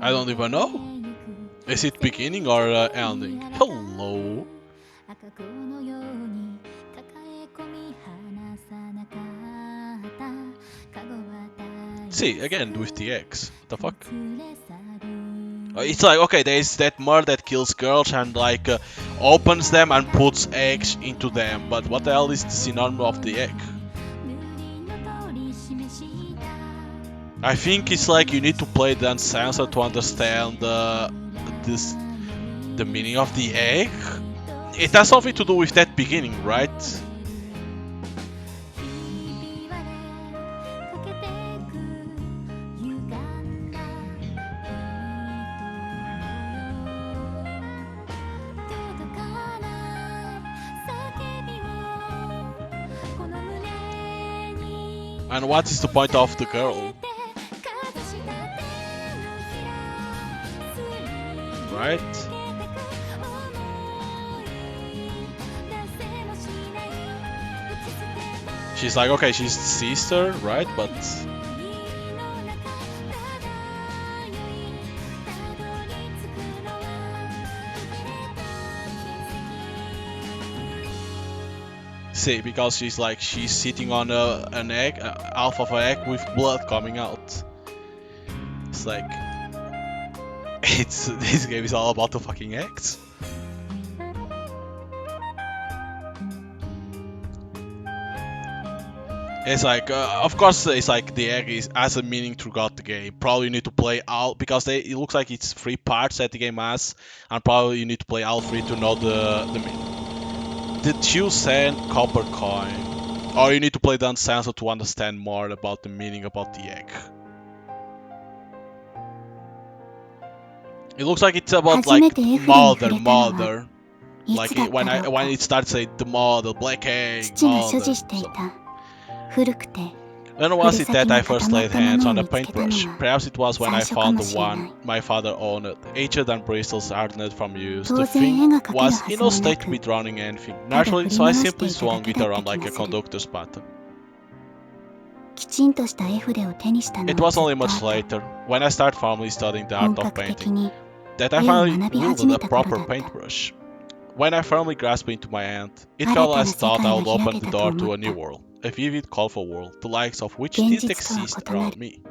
I don't even know. Is it beginning or ending? Hello. See, again with the eggs. What the fuck? It's like, okay, there's that murder that kills girls and like opens them and puts eggs into them. But what the hell is the synonym of the egg? I think it's like you need to play the sensor to understand the meaning of the egg. It has something to do with that beginning, right? And what is the point of the girl? Right? She's like, okay, she's the sister, right? But see, because she's sitting on an egg, half of an egg with blood coming out. It's like this game is all about the fucking eggs. It's like, of course, it's like the egg has a meaning throughout the game. Probably you need to play all because it looks like it's 3 parts that the game has, and probably you need to play all 3 to know the meaning. The 2-cent copper coin, or you need to play the uncensored to understand more about the meaning about the egg. It looks like it's about like mother. Like when it starts saying the mother, black egg, mother. So. When was it that I first laid hands on a paintbrush? Perhaps it was when I found the one my father owned, aged and bristles hardened from use. The thing was in no state to be drawing anything, naturally, so I simply swung it around like a conductor's baton. It was only much later, when I started formally studying the art of painting, that I finally wielded a proper paintbrush. When I firmly grasped it into my hand, it felt as thought I would open the door to a new world, a vivid, colorful world, the likes of which didn't exist around me.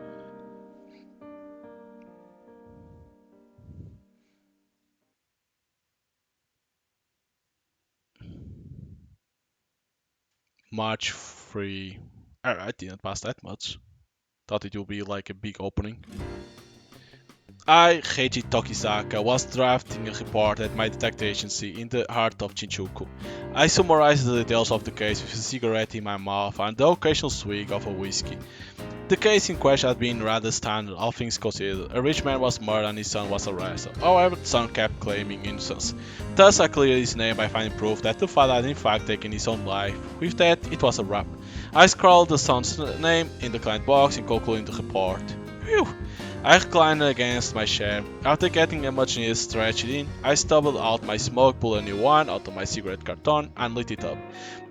March 3. Alright, didn't pass that much. Thought it would be like a big opening. I, Heiji Tokisaka, was drafting a report at my detective agency in the heart of Shinjuku. I summarized the details of the case with a cigarette in my mouth and the occasional swig of a whiskey. The case in question had been rather standard, all things considered. A rich man was murdered and his son was arrested. However, the son kept claiming innocence. Thus, I cleared his name by finding proof that the father had in fact taken his own life. With that, it was a wrap. I scrawled the son's name in the client box and concluded the report. Phew! I reclined against my chair. After getting a much needed stretch in, I stubbled out my smoke, pulled a new one out of my cigarette carton, and lit it up.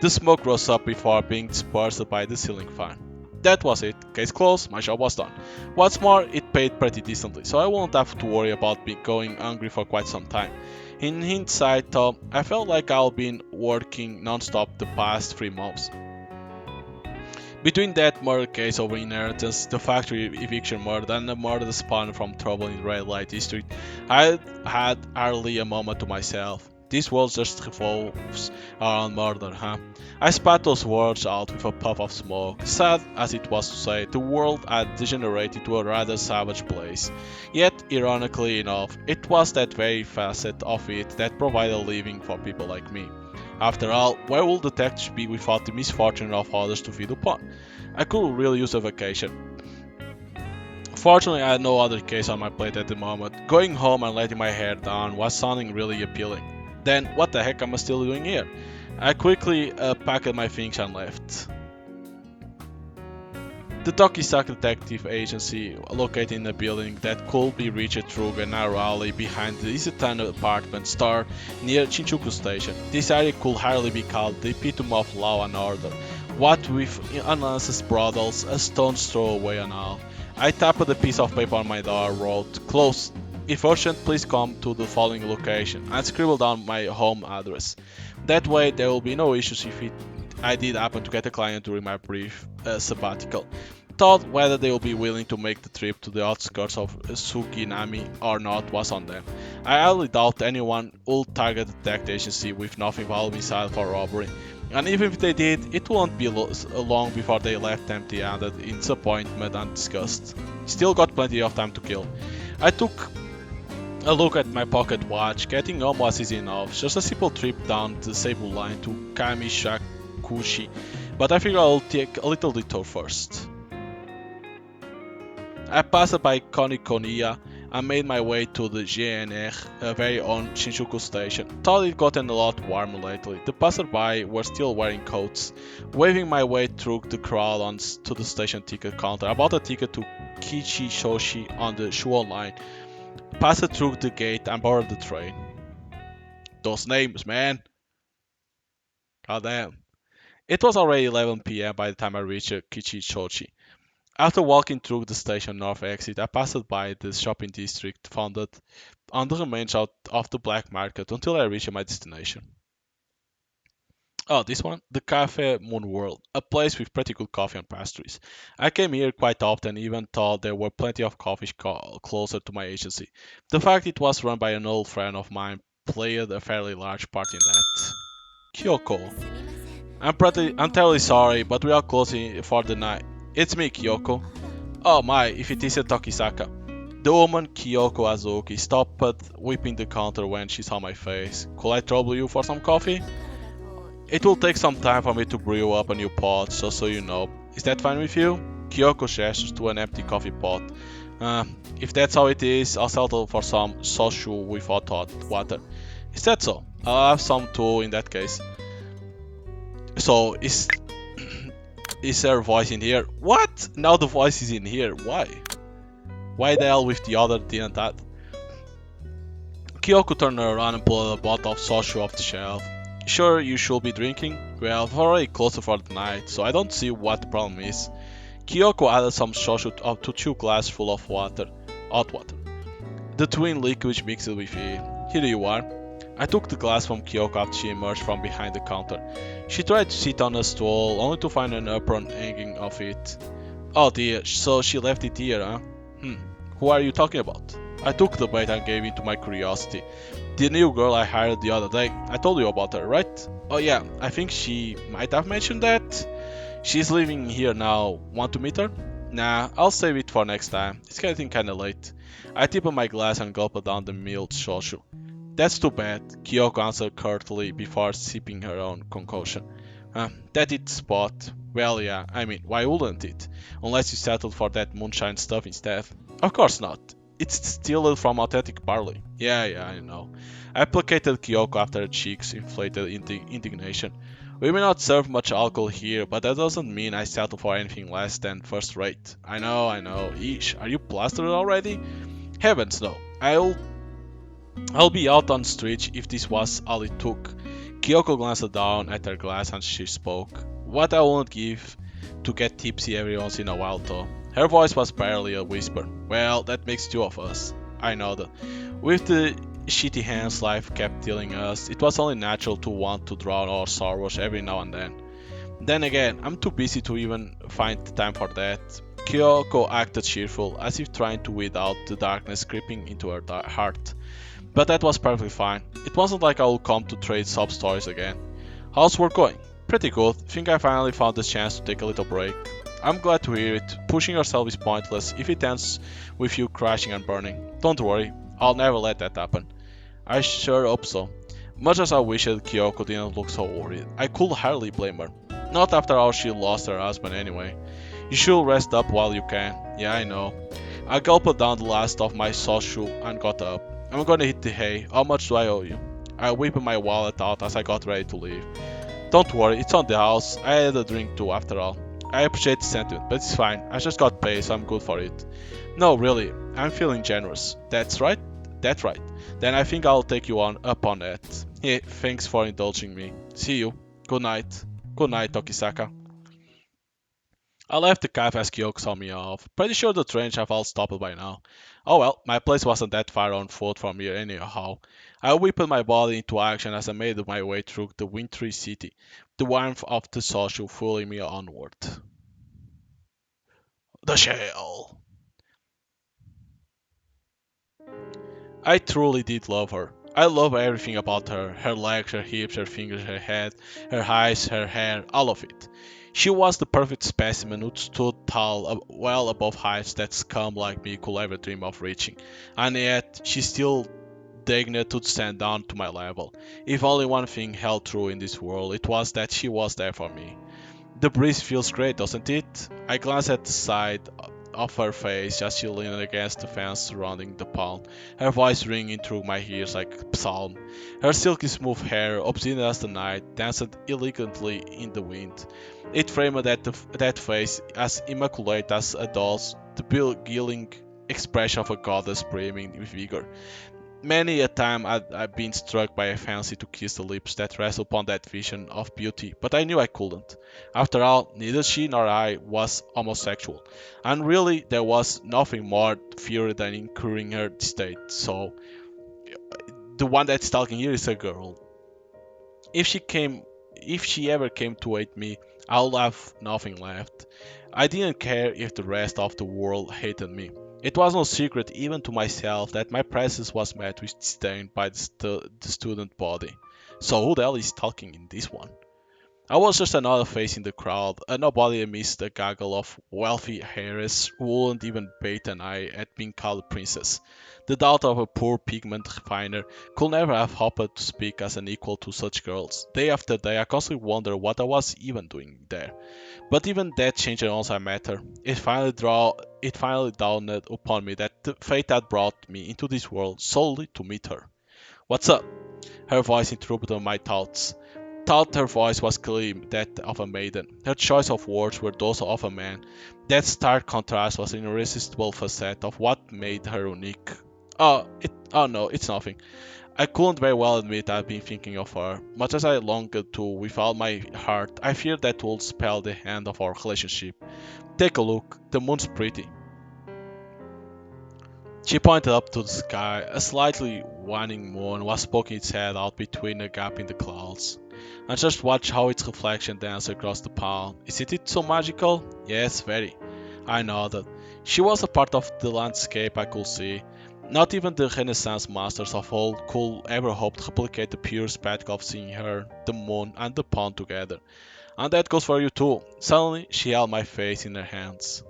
The smoke rose up before being dispersed by the ceiling fan. That was it. Case closed, my job was done. What's more, it paid pretty decently, so I won't have to worry about me going hungry for quite some time. In hindsight, though, I felt like I've been working non-stop the past 3 months. Between that murder case over inheritance, the factory eviction murder, and the murder spawned from trouble in the red light district, I had hardly a moment to myself. This world just revolves around murder, huh? I spat those words out with a puff of smoke. Sad as it was to say, the world had degenerated to a rather savage place. Yet, ironically enough, it was that very facet of it that provided a living for people like me. After all, where would detectives be without the misfortune of others to feed upon? I could really use a vacation. Fortunately, I had no other case on my plate at the moment. Going home and letting my hair down was sounding really appealing. Then, what the heck am I still doing here? I quickly packed my things and left. The Tokisaka Detective Agency, located in a building that could be reached through a narrow alley behind the Isetan apartment store near Shinjuku Station. This area could hardly be called the epitome of law and order, what with unanswered brothels a stone's throw away and all. I tapped a piece of paper on my door, wrote, "Close. If urgent, please come to the following location," and scribbled down my home address. That way, there will be no issues if I did happen to get a client during my brief sabbatical. Thought whether they will be willing to make the trip to the outskirts of Suginami or not was on them. I highly doubt anyone will target the detective agency with nothing valuable inside for robbery. And even if they did, it won't be long before they left empty-handed in disappointment and disgust. Still got plenty of time to kill. I took a look at my pocket watch. Getting home was easy enough, just a simple trip down the Seibu line to Kamishakushi, but I figured I'll take a little detour first. I passed by Konikoniya and made my way to the JNR very own Shinjuku station. Thought it gotten a lot warmer lately. The passersby were still wearing coats. Waving my way through the crowd to the station ticket counter, I bought a ticket to Kichishoshi on the Shuon line. Passed through the gate and boarded the train. Those names, man. Goddamn. It was already 11 p.m. by the time I reached Kichishoshi. After walking through the station north exit, I passed by the shopping district founded on the remains of the black market until I reached my destination. Oh, this one? The Cafe Moon World, a place with pretty good coffee and pastries. I came here quite often, even thought there were plenty of coffee closer to my agency. The fact it was run by an old friend of mine played a fairly large part in that. Kyoko. I'm terribly sorry, but we are closing for the night. It's me, Kyoko. Oh my, if it isn't Tokisaka. The woman, Kyoko Azuki, stopped whipping the counter when she saw my face. Could I trouble you for some coffee? It will take some time for me to brew up a new pot, just so you know. Is that fine with you? Kyoko gestures to an empty coffee pot. If that's how it is, I'll settle for some soshu with hot water. Is that so? I'll have some too in that case. So, is Is her voice in here? What? Now the voice is in here. Why? Why the hell with the other didn't that? Kyoko turned around and pulled a bottle of soju off the shelf. Sure, you should be drinking? Well, I've already closed for the night, so I don't see what the problem is. Kyoko added some soju up to 2 glasses full of water. Hot water. The twin liquids mixed with it. Here you are. I took the glass from Kyoko after she emerged from behind the counter. She tried to sit on a stool, only to find an apron hanging off it. Oh dear, so she left it here, huh? Who are you talking about? I took the bait and gave in to my curiosity. The new girl I hired the other day. I told you about her, right? Oh yeah, I think she might have mentioned that. She's living here now. Want to meet her? Nah, I'll save it for next time. It's getting kinda late. I tipped my glass and gulped down the milled shochu. That's too bad, Kyoko answered curtly before sipping her own concoction. That it's spot. Well, yeah, I mean, why wouldn't it? Unless you settled for that moonshine stuff instead. Of course not. It's distilled from authentic barley. Yeah, I know. I placated Kyoko after her cheeks inflated in indignation. We may not serve much alcohol here, but that doesn't mean I settle for anything less than first rate. I know. Eesh, are you plastered already? Heavens no. I'll be out on street if this was all it took. Kyoko glanced down at her glass and she spoke. What I won't give to get tipsy every once in a while though. Her voice was barely a whisper. Well, that makes 2 of us. I nodded. With the shitty hands life kept dealing us, it was only natural to want to drown our sorrows every now and then. Then again, I'm too busy to even find the time for that. Kyoko acted cheerful, as if trying to weed out the darkness creeping into her heart. But that was perfectly fine. It wasn't like I would come to trade sob stories again. How's work going? Pretty good. Think I finally found the chance to take a little break. I'm glad to hear it. Pushing yourself is pointless if it ends with you crashing and burning. Don't worry, I'll never let that happen. I sure hope so. Much as I wished Kyoko didn't look so worried, I could hardly blame her. Not after how she lost her husband anyway. You should rest up while you can. Yeah, I know. I gulped down the last of my soju and got up. I'm gonna hit the hay. How much do I owe you? I whipped my wallet out as I got ready to leave. Don't worry, it's on the house. I had a drink too, after all. I appreciate the sentiment, but it's fine. I just got paid, so I'm good for it. No, really, I'm feeling generous. That's right? That's right. Then I think I'll take you up on that. Hey, thanks for indulging me. See you. Good night. Good night, Tokisaka. I left the cafe as Kyoko saw me off. Pretty sure the trains have all stopped by now. Oh well, my place wasn't that far on foot from here anyhow. I whipped my body into action as I made my way through the wintry city, the warmth of the social fooling me onward. The shell. I truly did love her. I love everything about her. Her legs, her hips, her fingers, her head, her eyes, her hair, all of it. She was the perfect specimen who stood tall, well above heights that scum like me could ever dream of reaching. And yet, she still deigned to stand down to my level. If only one thing held true in this world, it was that she was there for me. The breeze feels great, doesn't it? I glanced at the side of her face as she leaned against the fence surrounding the pond, her voice ringing through my ears like a psalm. Her silky smooth hair, obscene as the night, danced elegantly in the wind. It framed that face as immaculate as a doll's, the beguiling expression of a goddess brimming with vigor. Many a time I've been struck by a fancy to kiss the lips that rest upon that vision of beauty, but I knew I couldn't. After all, neither she nor I was homosexual, and really there was nothing more fury than incurring her state, so the one that's talking here is a girl. If she came if she ever came to hate me, I'll have nothing left. I didn't care if the rest of the world hated me. It was no secret even to myself that my presence was met with disdain by the student body. So who the hell is talking in this one? I was just another face in the crowd, a nobody amidst a gaggle of wealthy heiresses who wouldn't even bat an eye at being called a princess. The daughter of a poor pigment refiner could never have hoped to speak as an equal to such girls. Day after day I constantly wondered what I was even doing there. But even that changed once I met her. It finally dawned upon me that the fate had brought me into this world solely to meet her. What's up? Her voice interrupted my thoughts. thought her voice was clearly that of a maiden. Her choice of words were those of a man. That stark contrast was an irresistible facet of what made her unique. Oh no, it's nothing. I couldn't very well admit I've been thinking of her. Much as I longed to with all my heart, I feared that would spell the end of our relationship. Take a look, the moon's pretty. She pointed up to the sky. A slightly waning moon was poking its head out between a gap in the clouds. I just watched how its reflection danced across the pond. Isn't it so magical? Yes, very. I nodded. She was a part of the landscape I could see. Not even the Renaissance masters of old could ever hope to replicate the pure spectacle of seeing her, the moon, and the pond together. And that goes for you too. Suddenly, she held my face in her hands.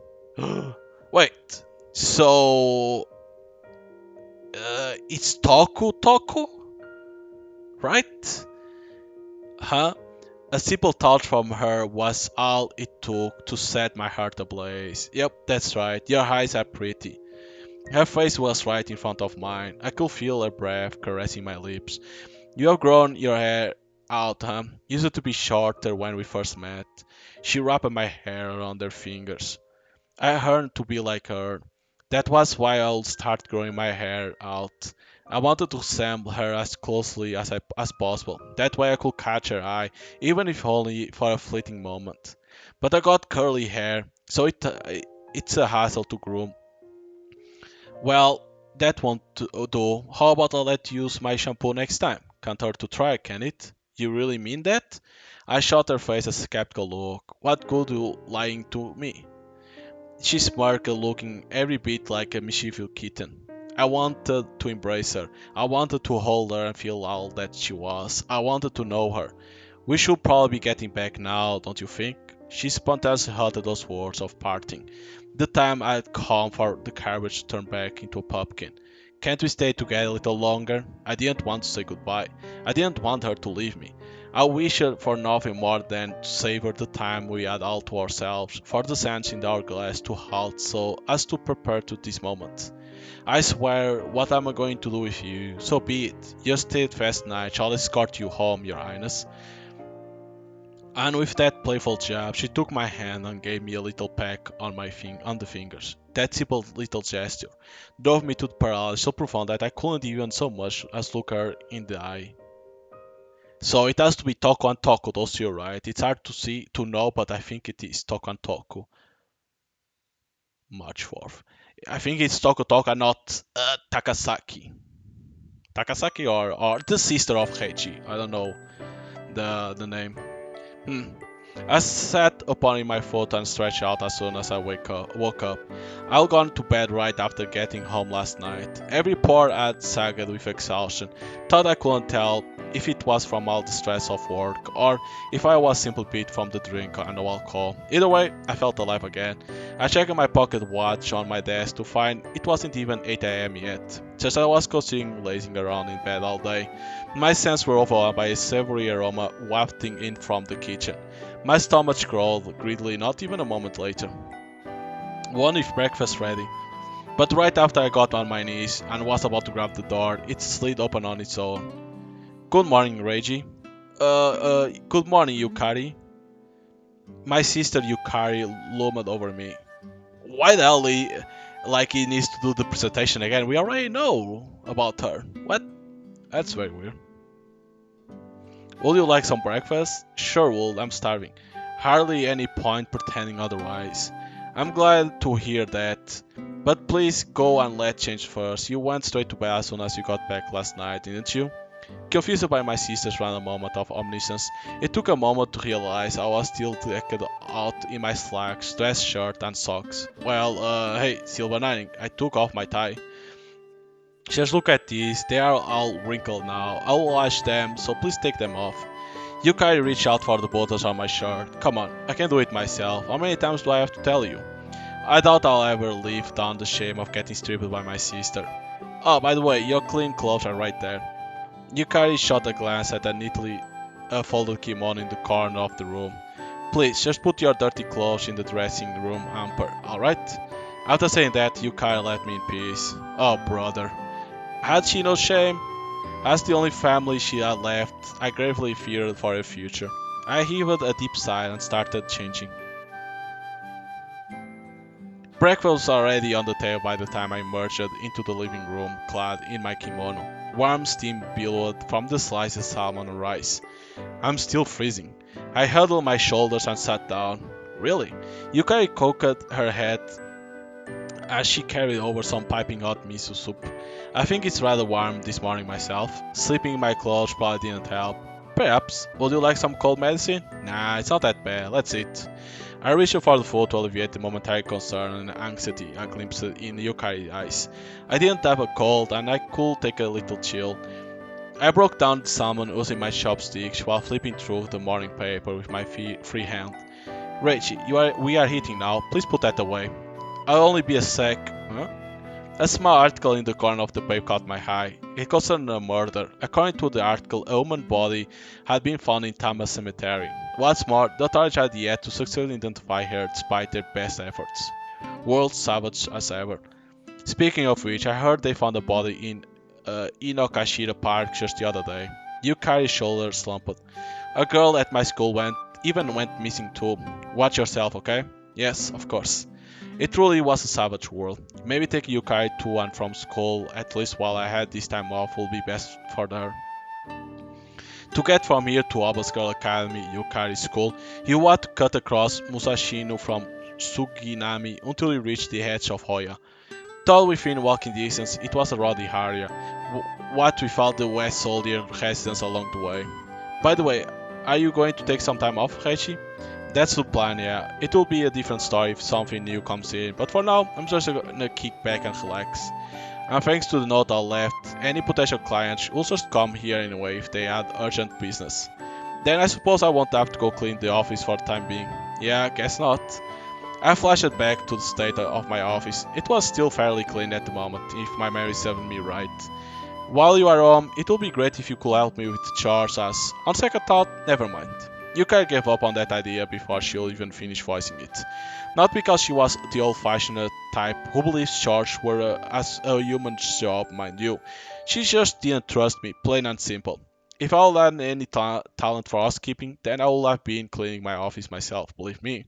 Wait, so it's Toko, right? Huh? A simple thought from her was all it took to set my heart ablaze. Yep, that's right. Your eyes are pretty. Her face was right in front of mine. I could feel her breath caressing my lips. You have grown your hair out, huh? Used to be shorter when we first met. She wrapped my hair around her fingers. I yearned to be like her. That was why I'll start growing my hair out. I wanted to resemble her as closely as possible. That way I could catch her eye, even if only for a fleeting moment. But I got curly hair, so it's a hassle to groom. Well, that won't do. How about I let you use my shampoo next time? Can't hurt to try, can it? You really mean that? I shot her face a skeptical look. What good you lying to me? She smirked, looking every bit like a mischievous kitten. I wanted to embrace her. I wanted to hold her and feel all that she was. I wanted to know her. We should probably be getting back now, don't you think? She spontaneously uttered those words of parting. The time I'd come for the carriage to turn back into a pumpkin. Can't we stay together a little longer? I didn't want to say goodbye. I didn't want her to leave me. I wished for nothing more than to savor the time we had all to ourselves, for the sands in our glass to halt so as to prepare to this moment. I swear, what am I going to do with you? So be it. Your steadfast knight shall escort you home, your highness. And with that playful jab, she took my hand and gave me a little peck on on the fingers. That simple little gesture drove me to paralysis so profound that I couldn't even so much as look her in the eye. So it has to be Toko and Toko, those two, right? It's hard to know, but I think it is Toko and Toko. March 4th. I think it's Toko Toko, not Takasaki. Takasaki or the sister of Heichi. I don't know the name. Hmm. I sat upon my foot and stretched out as soon as I woke up. I'd gone to bed right after getting home last night. Every pore had sagged with exhaustion. Thought I couldn't tell if it was from all the stress of work or if I was simply beat from the drink and alcohol. Either way, I felt alive again. I checked my pocket watch on my desk to find it wasn't even 8 a.m. yet. Just as I was considering lazing around in bed all day, my senses were overwhelmed by a savory aroma wafting in from the kitchen. My stomach growled greedily not even a moment later. One with breakfast ready. But right after I got on my knees and was about to grab the door, it slid open on its own. Good morning, Reggie. Good morning, Yukari. My sister Yukari loomed over me. Why the hell he needs to do the presentation again? We already know about her. What? That's very weird. Would you like some breakfast? Sure would, I'm starving. Hardly any point pretending otherwise. I'm glad to hear that. But please go and let's change first. You went straight to bed as soon as you got back last night, didn't you? Confused by my sister's random moment of omniscience, it took a moment to realize I was still decked out in my slacks, dress shirt, and socks. Well, hey, silver lining, I took off my tie. Just look at these, they are all wrinkled now. I'll wash them, so please take them off. Yukari reached out for the buttons on my shirt. Come on, I can do it myself. How many times do I have to tell you? I doubt I'll ever live down the shame of getting stripped by my sister. Oh, by the way, your clean clothes are right there. Yukari shot a glance at a neatly folded kimono in the corner of the room. Please, just put your dirty clothes in the dressing room hamper, alright? After saying that, Yukari left me in peace. Oh, brother. Had she no shame? As the only family she had left, I gravely feared for her future. I heaved a deep sigh and started changing. Breakfast was already on the table by the time I emerged into the living room, clad in my kimono. Warm steam billowed from the sliced salmon and rice. I'm still freezing. I huddled my shoulders and sat down. Really? Yukari cocked her head as she carried over some piping hot miso soup. I think it's rather warm this morning myself. Sleeping in my clothes probably didn't help. Perhaps. Would you like some cold medicine? Nah, it's not that bad. Let's eat. I reached for the food to alleviate the momentary concern and anxiety I glimpsed in Yukari's eyes. I didn't have a cold and I could take a little chill. I broke down the salmon using my chopsticks while flipping through the morning paper with my free hand. Reggie, we are eating now. Please put that away. I'll only be a sec. Huh? A small article in the corner of the paper caught my eye. It concerned a murder. According to the article, a woman's body had been found in Tama Cemetery. What's more, the authorities had yet to successfully identify her despite their best efforts. World savage as ever. Speaking of which, I heard they found a body in Inokashira Park just the other day. Yukari's shoulders slumped. A girl at my school went missing too. Watch yourself, okay? Yes, of course. It truly was a savage world. Maybe taking Yukari to and from school, at least while I had this time off, would be best for her. To get from here to Aba's Girl Academy, Yukari's school, you had to cut across Musashino from Suginami until you reached the edge of Hoya. Tall within walking distance, it was a rowdy area, what with all the West Soldier residents along the way. By the way, are you going to take some time off, Heichi? That's the plan, yeah. It will be a different story if something new comes in, but for now, I'm just gonna kick back and relax. And thanks to the note I left, any potential clients will just come here anyway if they had urgent business. Then I suppose I won't have to go clean the office for the time being. Yeah, guess not. I flashed back to the state of my office. It was still fairly clean at the moment, if my memory serves me right. While you are home, it would be great if you could help me with the chores as, on second thought, never mind. Yuka gave up on that idea before she'll even finish voicing it. Not because she was the old-fashioned type who believes chores were as a human's job, mind you. She just didn't trust me, plain and simple. If I had any talent for housekeeping, then I would have been cleaning my office myself, believe me.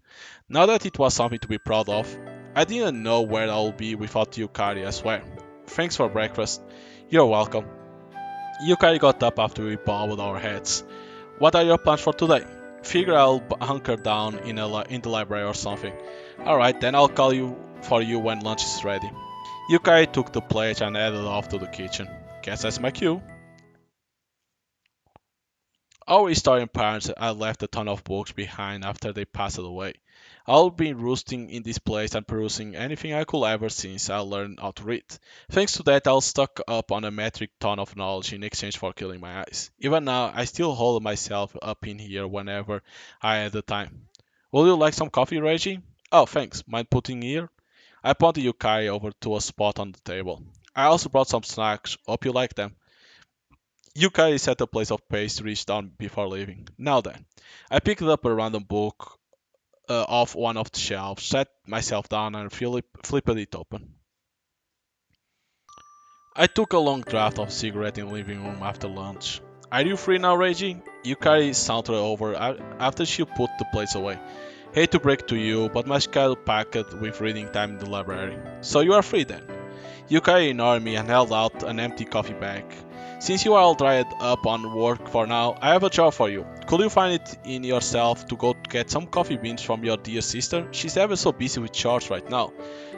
Now that it was something to be proud of, I didn't know where I would be without Yukari, I swear. Thanks for breakfast. You're welcome. Yukari got up after we bowed our heads. What are your plans for today? Figure I'll hunker down in the library or something. Alright, then I'll call you for you when lunch is ready. Yukari took the plate and headed off to the kitchen. Guess that's my cue. Our historian parents had left a ton of books behind after they passed away. I've been roosting in this place and perusing anything I could ever since I learned how to read. Thanks to that, I was stuck up on a metric ton of knowledge in exchange for killing my eyes. Even now, I still hold myself up in here whenever I have the time. Would you like some coffee, Reggie? Oh, thanks. Mind putting here? I pointed Yukari over to a spot on the table. I also brought some snacks. Hope you like them. Yukari set a place of pastries down before leaving. Now then, I picked up a random book off one of the shelves, sat myself down, and flipped it open. I took a long draught of cigarette in the living room after lunch. Are you free now, Reggie? Yukari sauntered over after she put the plates away. Hate to break to you, but my schedule packed with reading time in the library. So you are free then? Yukari ignored me and held out an empty coffee bag. Since you are all dried up on work for now, I have a job for you. Could you find it in yourself to go get some coffee beans from your dear sister? She's ever so busy with chores right now.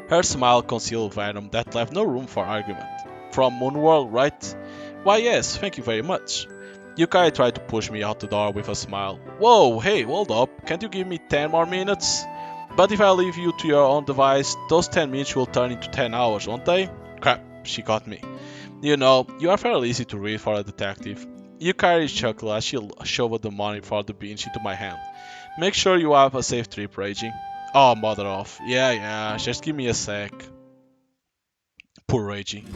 Her smile concealed venom that left no room for argument. From Moonworld, right? Why yes, thank you very much. Yukari tried to push me out the door with a smile. Whoa, hey, hold up, can't you give me 10 more minutes? But if I leave you to your own device, those 10 minutes will turn into 10 hours, won't they? Crap, she got me. You know, you are fairly easy to read for a detective. Yukari chuckled as she shoved the money for the beans into my hand. Make sure you have a safe trip, Reggie. Oh, mother of. Yeah, just give me a sec. Poor Reggie.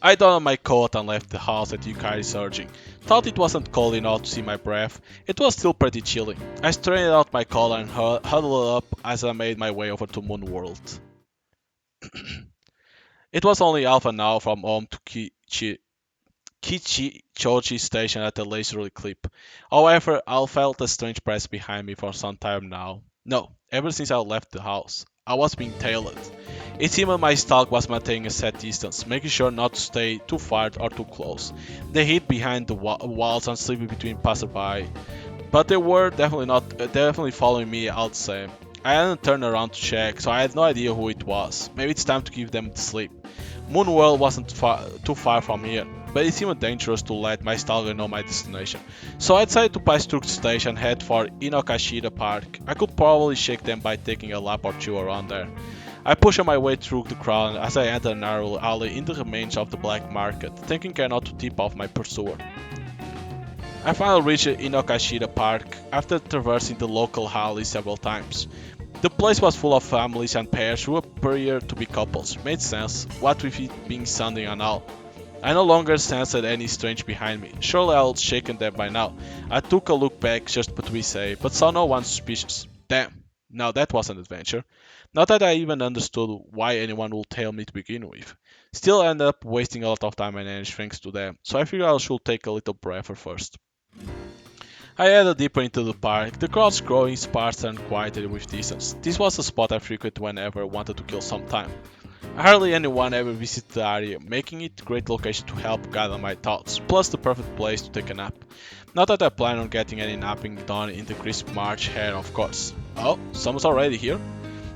I donned my coat and left the house at Yukari's urging. Thought it wasn't cold enough to see my breath. It was still pretty chilly. I straightened out my collar and huddled up as I made my way over to Moonworld. It was only half an hour from home to Kichichoji station at a leisurely clip. However, I felt a strange press behind me for some time now. No, ever since I left the house. I was being tailored. It seemed my stalk was maintaining a set distance, making sure not to stay too far or too close. They hid behind the walls and sleeping between passerby, but they were definitely following me, I'd say. I hadn't turned around to check, so I had no idea who it was. Maybe it's time to give them to sleep. Moonwell wasn't too far from here, but it seemed dangerous to let my stalker know my destination. So I decided to pass through the station and head for Inokashira Park. I could probably shake them by taking a lap or two around there. I pushed my way through the crowd as I entered a narrow alley in the remains of the black market, thinking care not to tip off my pursuer. I finally reached Inokashira Park after traversing the local alley several times. The place was full of families and pairs who appeared to be couples. Made sense, what with it being Sunday and all. I no longer sensed any strange behind me. Surely I would shaken them by now. I took a look back just to be safe, but saw no one suspicious. Damn, now that was an adventure. Not that I even understood why anyone would tail me to begin with. Still I ended up wasting a lot of time and energy thanks to them, so I figured I should take a little breather first. I headed deeper into the park, the crowds growing sparser and quieter with distance. This was a spot I frequented whenever I wanted to kill some time. Hardly anyone ever visited the area, making it a great location to help gather my thoughts, plus the perfect place to take a nap. Not that I plan on getting any napping done in the crisp March air, of course. Oh, someone's already here?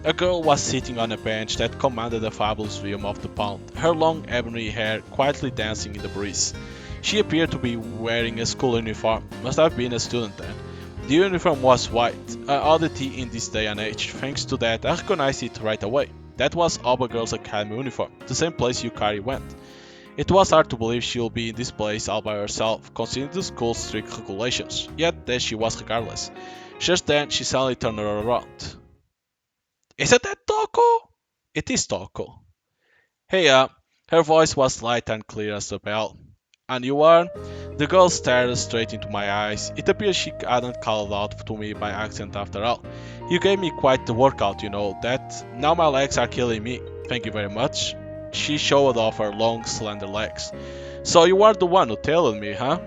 A girl was sitting on a bench that commanded a fabulous view of the pond, her long ebony hair quietly dancing in the breeze. She appeared to be wearing a school uniform, must have been a student then. The uniform was white, an oddity in this day and age. Thanks to that, I recognized it right away. That was Alba Girls Academy uniform, the same place Yukari went. It was hard to believe she would be in this place all by herself, considering the school's strict regulations, yet there she was regardless. Just then, she suddenly turned around. Isn't that Toko? It is Toko. Hey, her voice was light and clear as a bell. And you are? The girl stared straight into my eyes. It appears she hadn't called out to me by accent after all. You gave me quite the workout, you know that. Now my legs are killing me. Thank you very much. She showed off her long, slender legs. So you are the one who tailed me, huh?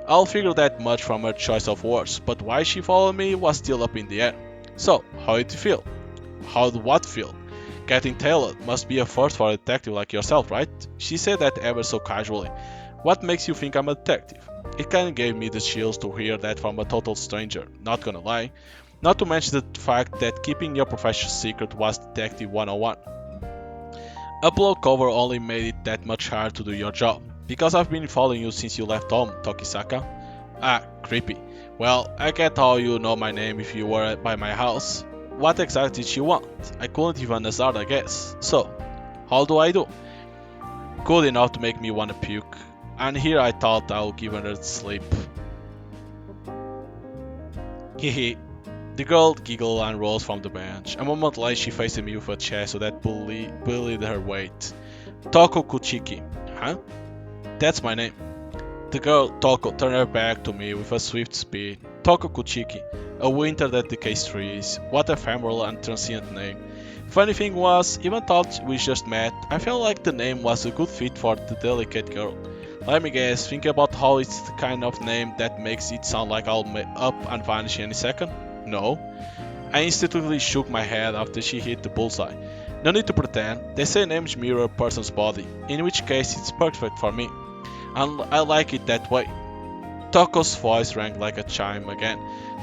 I'll figure that much from her choice of words, but why she followed me was still up in the air. So, how did it feel? How did what feel? Getting tailed must be a first for a detective like yourself, right? She said that ever so casually. What makes you think I'm a detective? It kinda gave me the chills to hear that from a total stranger, not gonna lie. Not to mention the fact that keeping your profession secret was Detective 101. A blow cover only made it that much harder to do your job. Because I've been following you since you left home, Tokisaka. Ah, creepy. Well, I get how you know my name if you were by my house. What exactly did she want? I couldn't even hazard a guess. So, how do I do? Good enough to make me want to puke. And here I thought I would give her a sleep. Hehe. The girl giggled and rose from the bench. A moment later she faced me with a chair so that bullied her weight. Toko Kuchiki. Huh? That's my name. The girl Toko turned her back to me with a swift speed. Toko Kuchiki. A winter that decays trees. What a ephemeral and transient name. Funny thing was, even though we just met, I felt like the name was a good fit for the delicate girl. Let me guess, think about how it's the kind of name that makes it sound like I'll up and vanish any second? No. I instinctively shook my head after she hit the bullseye. No need to pretend, they say names mirror a person's body, in which case it's perfect for me. And I like it that way. Toko's voice rang like a chime again.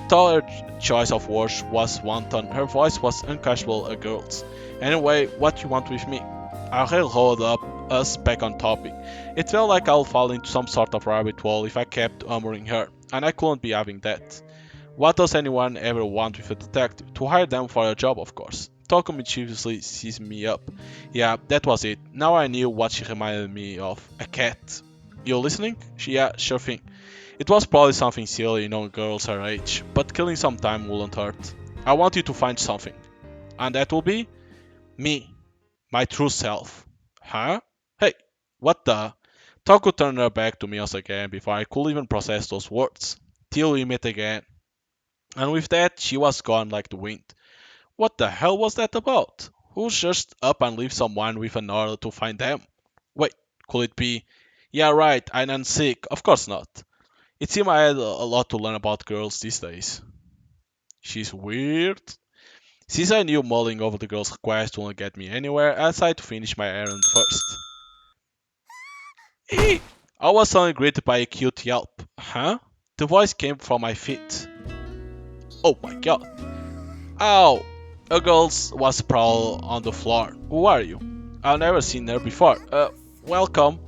Though her choice of words was wanton, her voice was uncasual a girl's. Anyway, what you want with me? I'll hold up us back on topic. It felt like I'll fall into some sort of rabbit hole if I kept humoring her, and I couldn't be having that. What does anyone ever want with a detective? To hire them for a job, of course. Toko mischievously seized me up. Yeah, that was it. Now I knew what she reminded me of. A cat. You listening? Yeah, sure thing. It was probably something silly, girls her age, but killing some time wouldn't hurt. I want you to find something. And that will be? Me. My true self. Huh? Hey, what the? Toko turned her back to me once again before I could even process those words. Till we met again. And with that, she was gone like the wind. What the hell was that about? Who's just up and leave someone with an order to find them? Wait, could it be? Yeah, right, I'm sick. Of course not. It seemed I had a lot to learn about girls these days. She's weird. Since I knew mulling over the girl's request wouldn't get me anywhere, I decided to finish my errand first. Eek! I was suddenly greeted by a cute yelp. Huh? The voice came from my feet. Oh my god. Ow! A girl was sprawled on the floor. Who are you? I've never seen her before. Welcome.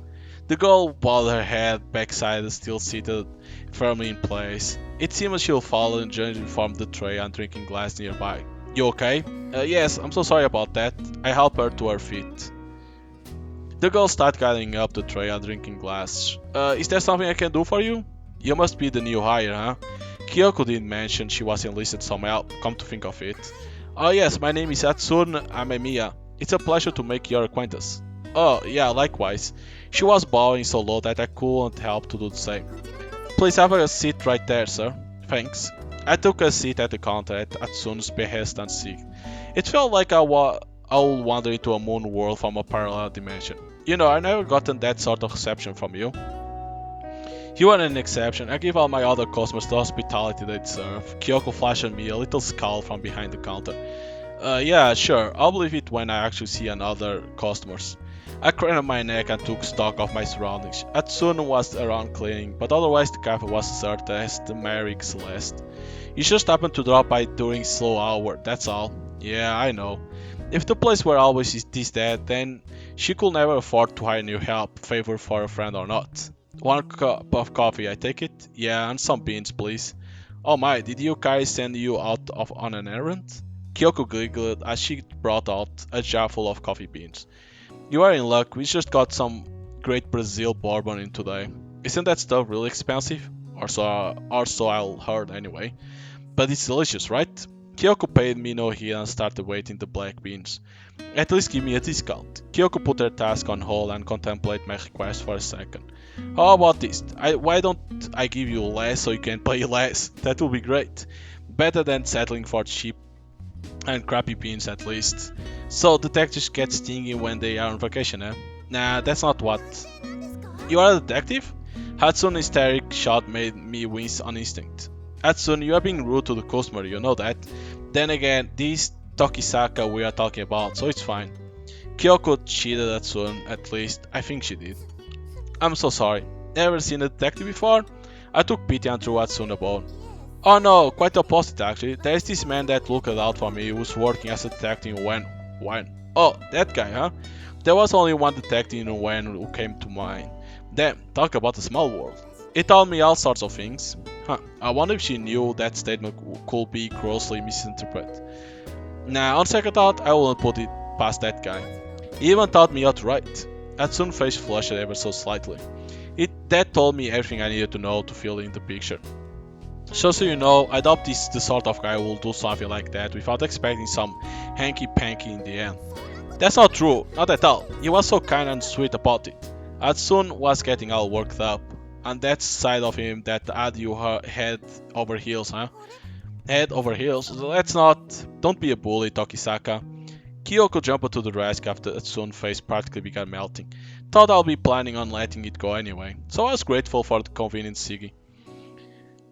The girl bowed her head backside, still seated firmly in place. It seemed she'll fall and judging from the tray and drinking glass nearby. You okay? Yes, I'm so sorry about that. I helped her to her feet. The girl started gathering up the tray and drinking glass. Is there something I can do for you? You must be the new hire, huh? Kyoko didn't mention she was enlisted some help, come to think of it. Oh yes, my name is Atsun Amemiya. It's a pleasure to make your acquaintance. Oh, yeah, likewise. She was bowing so low that I couldn't help to do the same. Please have a seat right there, sir. Thanks. I took a seat at the counter at Atsun's behest and seat. It felt like I would wander into a moon world from a parallel dimension. You know, I never gotten that sort of reception from you. You are an exception. I give all my other customers the hospitality they deserve. Kyoko flashed at me a little scowl from behind the counter. Yeah, sure. I'll believe it when I actually see another customers. I craned my neck and took stock of my surroundings. Atsune was around cleaning, but otherwise the cafe was deserted as the Mary Celeste. You just happened to drop by during slow hour, that's all. Yeah, I know. If the place were always this dead, then she could never afford to hire new help, favor for a friend or not. One cup of coffee, I take it? Yeah, and some beans, please. Oh my, did you guys send you out on an errand? Kyoko giggled as she brought out a jar full of coffee beans. You are in luck, we just got some great Brazil bourbon in today. Isn't that stuff really expensive? Or so I'll heard anyway. But it's delicious, right? Kyoko paid me no heed and started waiting the black beans. At least give me a discount. Kyoko put her task on hold and contemplated my request for a second. How about this? Why don't I give you less so you can pay less? That would be great. Better than settling for cheap and crappy beans at least. So detectives get stingy when they are on vacation, eh? Nah, that's not what. You are a detective? Hatsun's hysteric shot made me wince on instinct. Hatsune, you are being rude to the customer, you know that. Then again, this Tokisaka we are talking about, so it's fine. Kyoko cheated Hatsune, at least, I think she did. I'm so sorry. Never seen a detective before? I took pity and threw Hatsune a bone. Oh no, quite the opposite actually. There's this man that looked out for me who's working as a detective when? Oh, that guy, huh? There was only one detective in when who came to mind. Damn, talk about a small world. He told me all sorts of things. Huh, I wonder if she knew that statement could be grossly misinterpreted. Nah, on second thought, I wouldn't put it past that guy. He even taught me outright. Atsune's face flushed ever so slightly. That told me everything I needed to know to fill in the picture. So you know, I doubt this is the sort of guy who will do something like that without expecting some hanky-panky in the end. That's not true, not at all. He was so kind and sweet about it. Atsun was getting all worked up. And that side of him that had you head over heels, huh? Head over heels? Let's not. Don't be a bully, Tokisaka. Kyoko jumped to the rescue after Atsun's face practically began melting. Thought I'll be planning on letting it go anyway, so I was grateful for the convenient Siggy.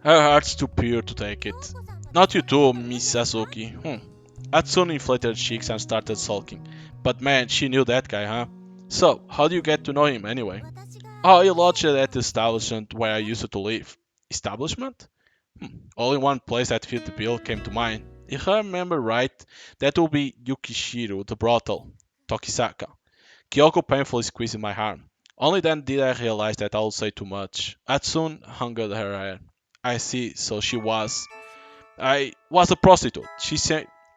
Her heart's too pure to take it. Not you too, Miss Sasuke. Atsune inflated her cheeks and started sulking. But man, she knew that guy, huh? So, how do you get to know him anyway? Oh, he lodged at the establishment where I used to live. Establishment? Only one place that fit the bill came to mind. If I remember right, that would be Yukishiru, the brothel. Tokisaka. Kyoko painfully squeezed my arm. Only then did I realize that I would say too much. Atsune hung her head. I see, so I was a prostitute. She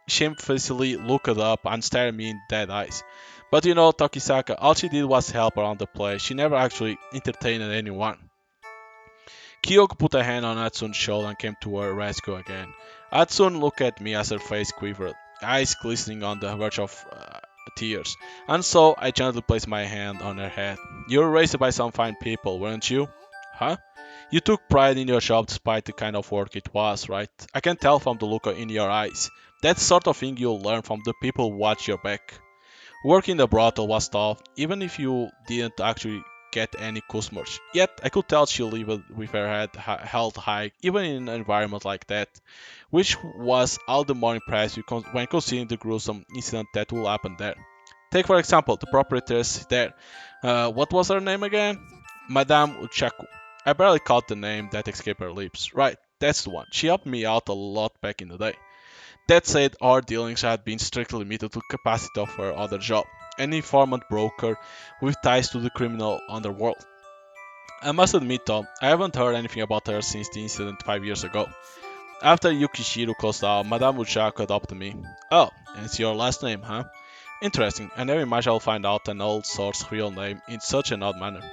shamefacedly looked up and stared at me in dead eyes. But you know, Tokisaka, all she did was help around the place. She never actually entertained anyone. Kyoko put a hand on Atsune's shoulder and came to her rescue again. Atsune looked at me as her face quivered, eyes glistening on the verge of tears. And so I gently placed my hand on her head. You were raised by some fine people, weren't you? Huh? You took pride in your job despite the kind of work it was, right? I can tell from the look in your eyes. That's the sort of thing you'll learn from the people who watch your back. Working the brothel was tough, even if you didn't actually get any customers. Yet, I could tell she lived with her head held high, even in an environment like that, which was all the more impressive when considering the gruesome incident that will happen there. Take, for example, the proprietress there. What was her name again? Madame Uchaku. I barely caught the name that escaped her lips. Right, that's the one. She helped me out a lot back in the day. That said, our dealings had been strictly limited to the capacity of her other job, an informant broker with ties to the criminal underworld. I must admit though, I haven't heard anything about her since the incident 5 years ago. After Yukishiro closed down, Madame Uchaku adopted me. Oh, and it's your last name, huh? Interesting, I never imagined I'll find out an old source's real name in such an odd manner.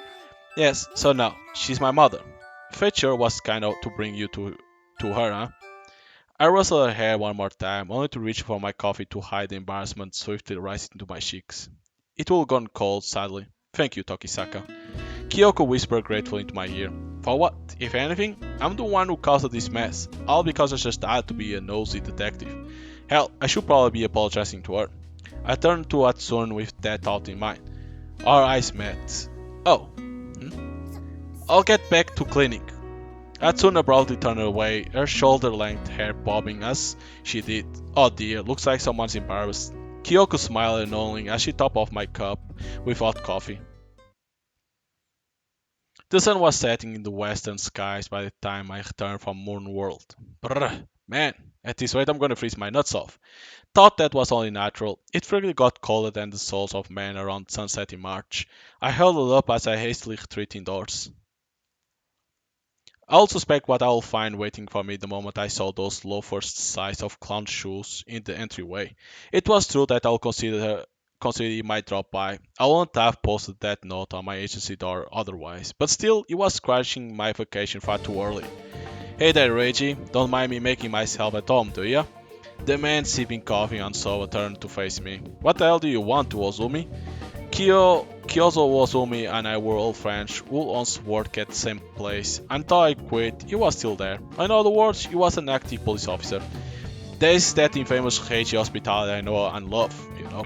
Yes, so now, she's my mother. Fate sure was kind of to bring you to her, huh? I rustled her hair one more time, only to reach for my coffee to hide the embarrassment swiftly rising to my cheeks. It will gone cold, sadly. Thank you, Tokisaka. Kyoko whispered gratefully into my ear. For what? If anything, I'm the one who caused this mess, all because I just had to be a nosy detective. Hell, I should probably be apologizing to her. I turned to Hatsune with that thought in mind. Our eyes met. Oh. I'll get back to clinic. Hatsune abruptly turned away, her shoulder-length hair bobbing as she did. Oh dear, looks like someone's embarrassed. Kyoko smiled knowingly as she topped off my cup with hot coffee. The sun was setting in the western skies by the time I returned from Moon World. Brr, man, at this rate I'm gonna freeze my nuts off. Thought that was only natural. It frequently got colder than the souls of men around sunset in March. I held it up as I hastily retreated indoors. I'll suspect what I'll find waiting for me the moment I saw those loafers size of clown shoes in the entryway. It was true that I'll consider he might drop by. I wouldn't have posted that note on my agency door otherwise, but still, it was crashing my vacation far too early. Hey there, Reggie. Don't mind me making myself at home, do ya? The man sipping coffee on sofa turned to face me. What the hell do you want, Ozumi? Kyozo Ozumi and I were old friends who once worked at the same place. Until I quit, he was still there. In other words, he was an active police officer. There's that infamous Heichi hospitality I know and love, you know.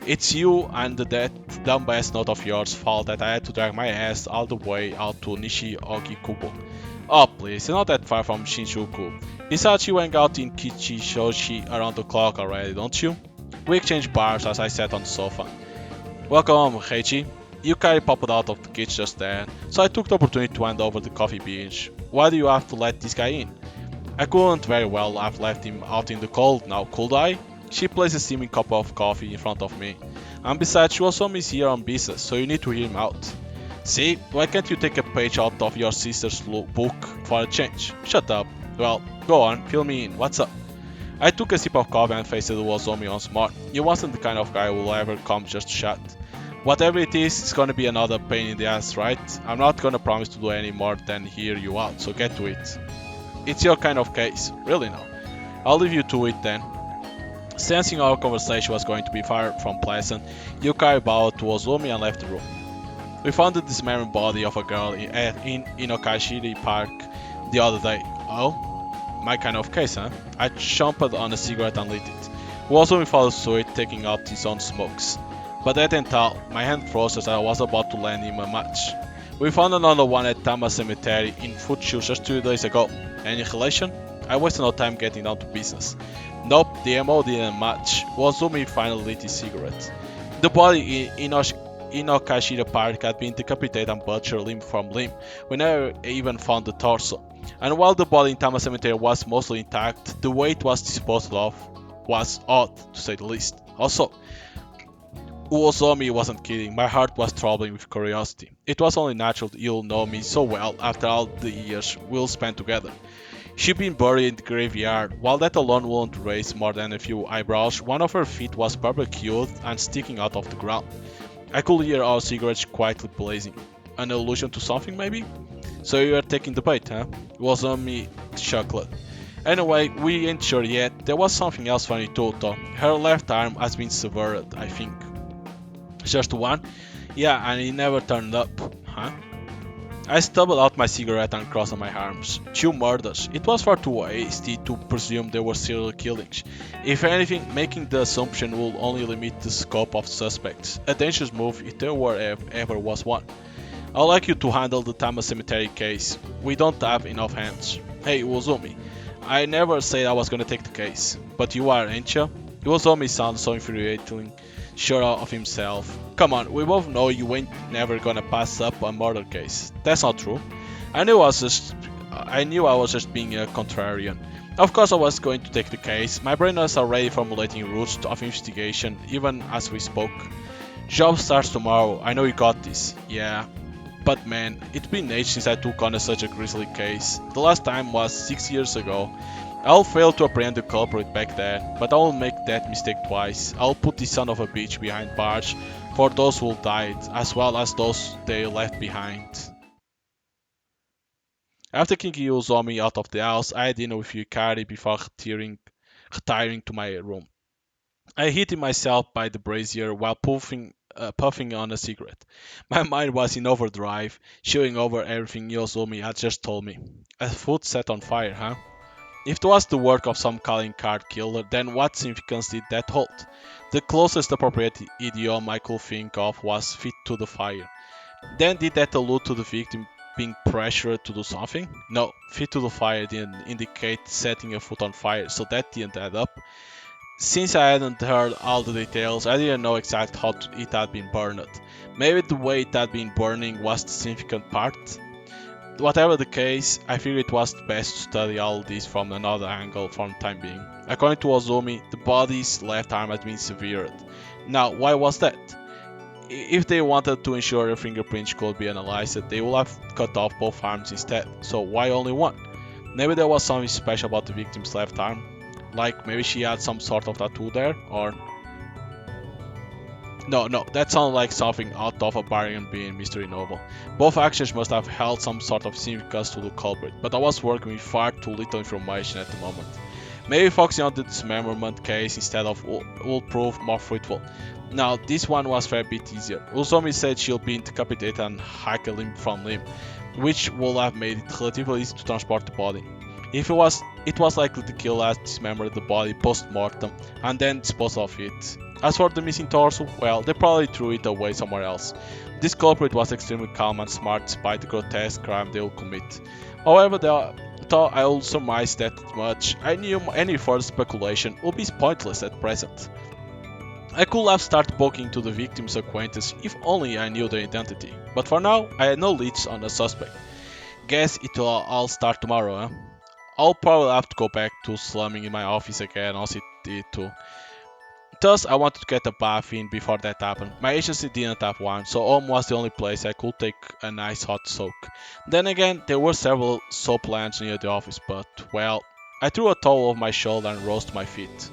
It's you and that dumbass note of yours fault that I had to drag my ass all the way out to Nishi-Ogikubo. Oh please, you're not that far from Shinjuku. Besides, you hang out in Kichishouji around the clock already, don't you? We exchanged bars as I sat on the sofa. Welcome, Heichi. Yukari popped out of the kitchen just then, so I took the opportunity to hand over the coffee beans. Why do you have to let this guy in? I couldn't very well have left him out in the cold now, could I? She placed a steaming cup of coffee in front of me. And besides, Shuosomi is here on business, so you need to hear him out. See, why can't you take a page out of your sister's book for a change? Shut up. Well, go on, fill me in, what's up? I took a sip of coffee and faced Uozomi once more. He wasn't the kind of guy who will ever come just shut. Whatever it is, it's gonna be another pain in the ass, right? I'm not gonna promise to do any more than hear you out, so get to it. It's your kind of case, really now. I'll leave you to it then. Sensing our conversation was going to be far from pleasant, Yukari bowed to Ozumi and left the room. We found the dismembered body of a girl in Inokashiri Park the other day. Oh? My kind of case, huh? I chomped on a cigarette and lit it. Ozumi followed suit, taking out his own smokes. But that ain't all. My hand froze as I was about to land him a match. We found another one at Tama Cemetery in Fuchu just 2 days ago. Any relation? I wasted no time getting down to business. Nope, the MO didn't match. Ozumi finally lit his cigarette. The body in Inokashira Park had been decapitated and butchered limb from limb. We never even found the torso. And while the body in Tama Cemetery was mostly intact, the way it was disposed of was odd, to say the least. Also, Uozomi wasn't kidding, my heart was throbbing with curiosity. It was only natural that you'll know me so well after all the years we'll spend together. She'd been buried in the graveyard. While that alone wouldn't raise more than a few eyebrows, one of her feet was barbecued and sticking out of the ground. I could hear our cigarettes quietly blazing. An allusion to something, maybe? So you are taking the bait, huh? Uozomi chuckled. Anyway, we ain't sure yet. There was something else funny too, though. Her left arm has been severed, I think. Just one? Yeah, and it never turned up, huh? I stubbled out my cigarette and crossed my arms. 2 murders. It was far too hasty to presume they were serial killings. If anything, making the assumption will only limit the scope of suspects. A dangerous move if there ever was one. I'd like you to handle the Tama Cemetery case. We don't have enough hands. Hey, Uzumi, I never said I was gonna take the case, but you are, ain't you? Uzumi sounds so infuriating, sure of himself. Come on, we both know you ain't never gonna pass up a murder case. That's not true. I knew I was just being a contrarian. Of course I was going to take the case. My brain was already formulating routes of investigation, even as we spoke. Job starts tomorrow. I know you got this. Yeah. But man, it's been ages since I took on such a grisly case. The last time was 6 years ago. I'll fail to apprehend the culprit back then, but I won't make that mistake twice. I'll put this son of a bitch behind bars for those who died, as well as those they left behind. After kicking Uzomi out of the house, I had dinner with Yukari before retiring to my room. I heated myself by the brazier while puffing on a cigarette. My mind was in overdrive, chewing over everything Yozomi had just told me. A foot set on fire, huh? If it was the work of some calling card killer, then what significance did that hold? The closest appropriate idiom I could think of was fit to the fire. Then did that allude to the victim being pressured to do something? No, fit to the fire didn't indicate setting a foot on fire, so that didn't add up. Since I hadn't heard all the details, I didn't know exactly how it had been burned. Maybe the way it had been burning was the significant part. Whatever the case, I figured it was best to study all this from another angle for the time being. According to Ozumi, the body's left arm had been severed. Now, why was that? If they wanted to ensure their fingerprints could be analyzed, they would have cut off both arms instead. So why only one? Maybe there was something special about the victim's left arm. Like maybe she had some sort of tattoo there, or... No, that sounded like something out of a Barbarian Being mystery novel. Both actions must have held some sort of significance to the culprit, but I was working with far too little information at the moment. Maybe focusing on the dismemberment case instead of will prove more fruitful. Now, this one was a fair bit easier. Uzomi said she'll be decapitated and hack a limb from limb, which would have made it relatively easy to transport the body. If it was likely the killer had dismembered the body post-mortem and then disposed of it. As for the missing torso, well, they probably threw it away somewhere else. This culprit was extremely calm and smart despite the grotesque crime they would commit. However, though I will surmise that much, I knew any further speculation would be pointless at present. I could have started poking to the victim's acquaintance if only I knew their identity, but for now, I had no leads on the suspect. Guess it'll all start tomorrow, huh? I'll probably have to go back to slumming in my office again, I'll see it too. Thus, I wanted to get a bath in before that happened. My agency didn't have one, so home was the only place I could take a nice hot soak. Then again, there were several soap lamps near the office, but, well, I threw a towel over my shoulder and rose to my feet.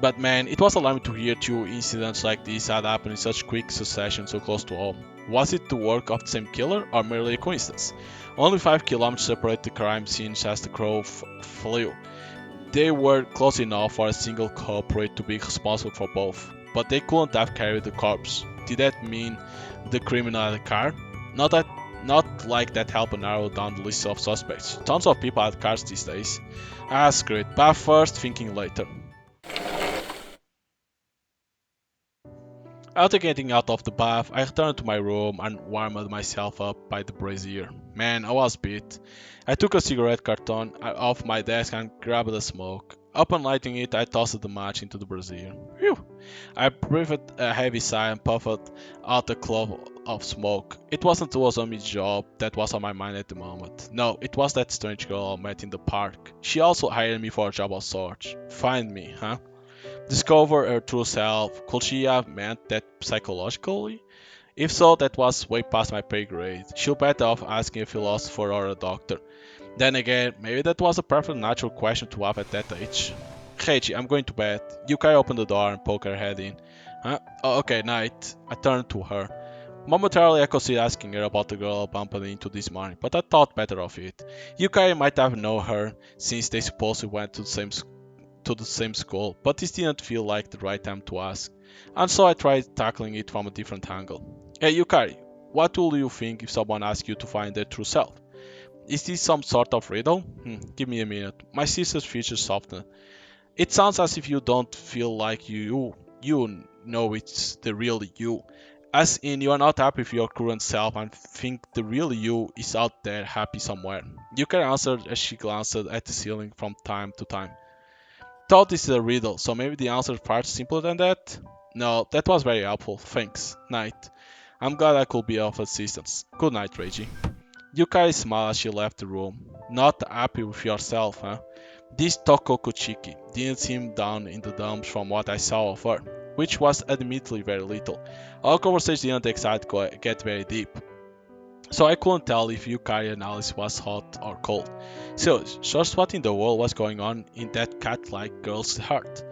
But man, it was alarming to hear two incidents like this had happened in such quick succession so close to home. Was it the work of the same killer or merely a coincidence? Only 5 kilometers separate the crime scenes as the crow flew. They were close enough for a single culprit to be responsible for both, but they couldn't have carried the corpse. Did that mean the criminal had a car? Not like that helped narrow down the list of suspects. Tons of people had cars these days. Ah, screw it. Bath first, thinking later. After getting out of the bath, I returned to my room and warmed myself up by the brazier. Man, I was beat. I took a cigarette carton off my desk and grabbed a smoke. Upon lighting it, I tossed the match into the brazier. Phew! I breathed a heavy sigh and puffed out a cloud of smoke. It wasn't Ozomi's job that was on my mind at the moment. No, it was that strange girl I met in the park. She also hired me for a job of sorts. Find me, huh? Discover her true self. Could she have meant that psychologically? If so, that was way past my pay grade. She'll better off asking a philosopher or a doctor. Then again, maybe that was a perfectly natural question to have at that age. Heichi, I'm going to bed. Yukai opened the door and poked her head in. Huh? Oh, okay, night. I turned to her. Momentarily I considered asking her about the girl I bumped into this morning, but I thought better of it. Yukai might have known her, since they supposedly went to the same school, but this didn't feel like the right time to ask, and so I tried tackling it from a different angle. Hey Yukari, what will you think if someone asks you to find their true self? Is this some sort of riddle? Give me a minute. My sister's features softened. It sounds as if you don't feel like you know it's the real you. As in, you are not happy with your current self and think the real you is out there happy somewhere. You can answer as she glanced at the ceiling from time to time. Thought this is a riddle, so maybe the answer is far simpler than that? No, that was very helpful. Thanks. Night. I'm glad I could be of assistance. Good night, Reggie. Yukari smiled as she left the room. Not happy with yourself, huh? This Toko Kuchiki didn't seem down in the dumps from what I saw of her, which was admittedly very little. Our conversation didn't exactly get very deep, so I couldn't tell if Yukari analysis was hot or cold. So, just what in the world was going on in that cat-like girl's heart?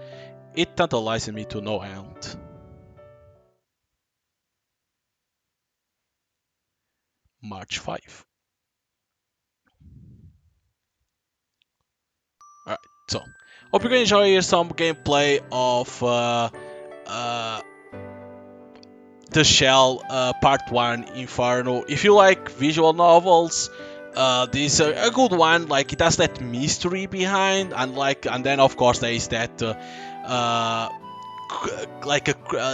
It tantalized me to no end. March 5. Alright, so hope you can enjoy some gameplay of uh, the Shell Part 1 Inferno. If you like visual novels, this is a good one. Like it has that mystery behind, and then of course there is that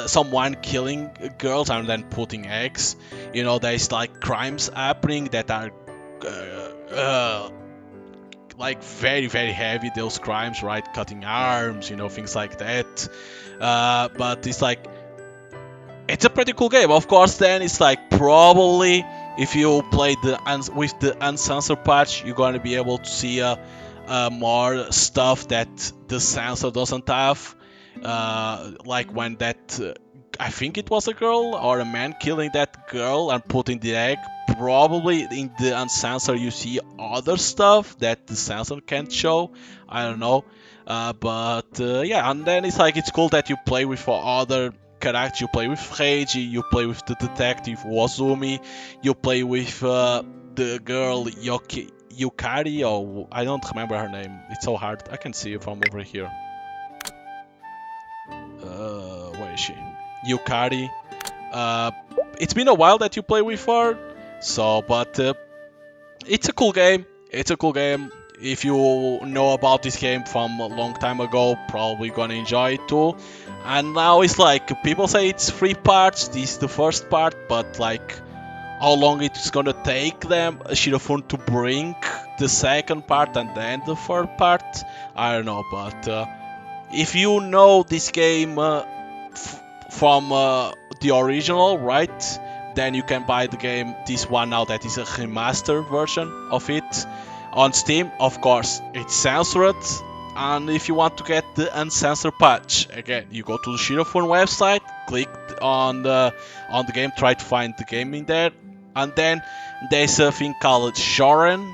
someone killing girls and then putting eggs. You know, there's like crimes happening that are like very very heavy. Those crimes, right? Cutting arms, you know, things like that. But it's like it's a pretty cool game. Of course, then it's like probably if you play with the uncensored patch, you're gonna be able to see more stuff that the censor doesn't have. Like when that I think it was a girl or a man killing that girl and putting the egg. Probably in the uncensored you see other stuff that the censor can't show. I don't know. But yeah, and then it's like it's cool that you play with other characters. You play with Reiji, you play with the detective Wazumi, you play with the girl Yukari, or I don't remember her name. It's so hard. I can see it from over here. Where is she? Yukari. It's been a while that you play with her, so but it's a cool game. It's a cool game. If you know about this game from a long time ago, probably gonna enjoy it too. And now it's like people say it's 3 parts. This is the first part, but like how long it's gonna take them Shirofun to bring the second part and then the third part, I don't know. But if you know this game from the original, right? Then you can buy the game, this one now that is a remastered version of it on Steam. Of course, it's censored, and if you want to get the uncensored patch, again, you go to the Shirofun website, click on the game, try to find the game in there, and then there's a thing called Shoren.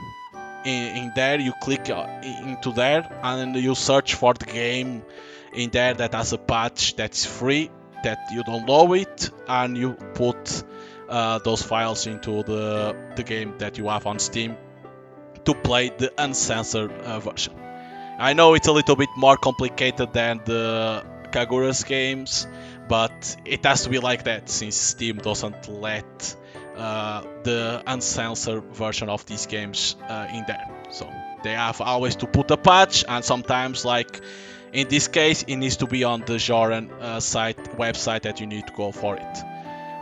In there, you click into there, and you search for the game in there that has a patch that's free, that you download it, and you put those files into the game that you have on Steam to play the uncensored version. I know it's a little bit more complicated than the Kagura's games, but it has to be like that since Steam doesn't let the uncensored version of these games in there. So they have always to put a patch, and sometimes, like in this case, it needs to be on the Joran website that you need to go for it.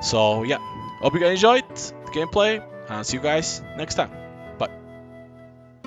So yeah, hope you guys enjoyed the gameplay, and see you guys next time.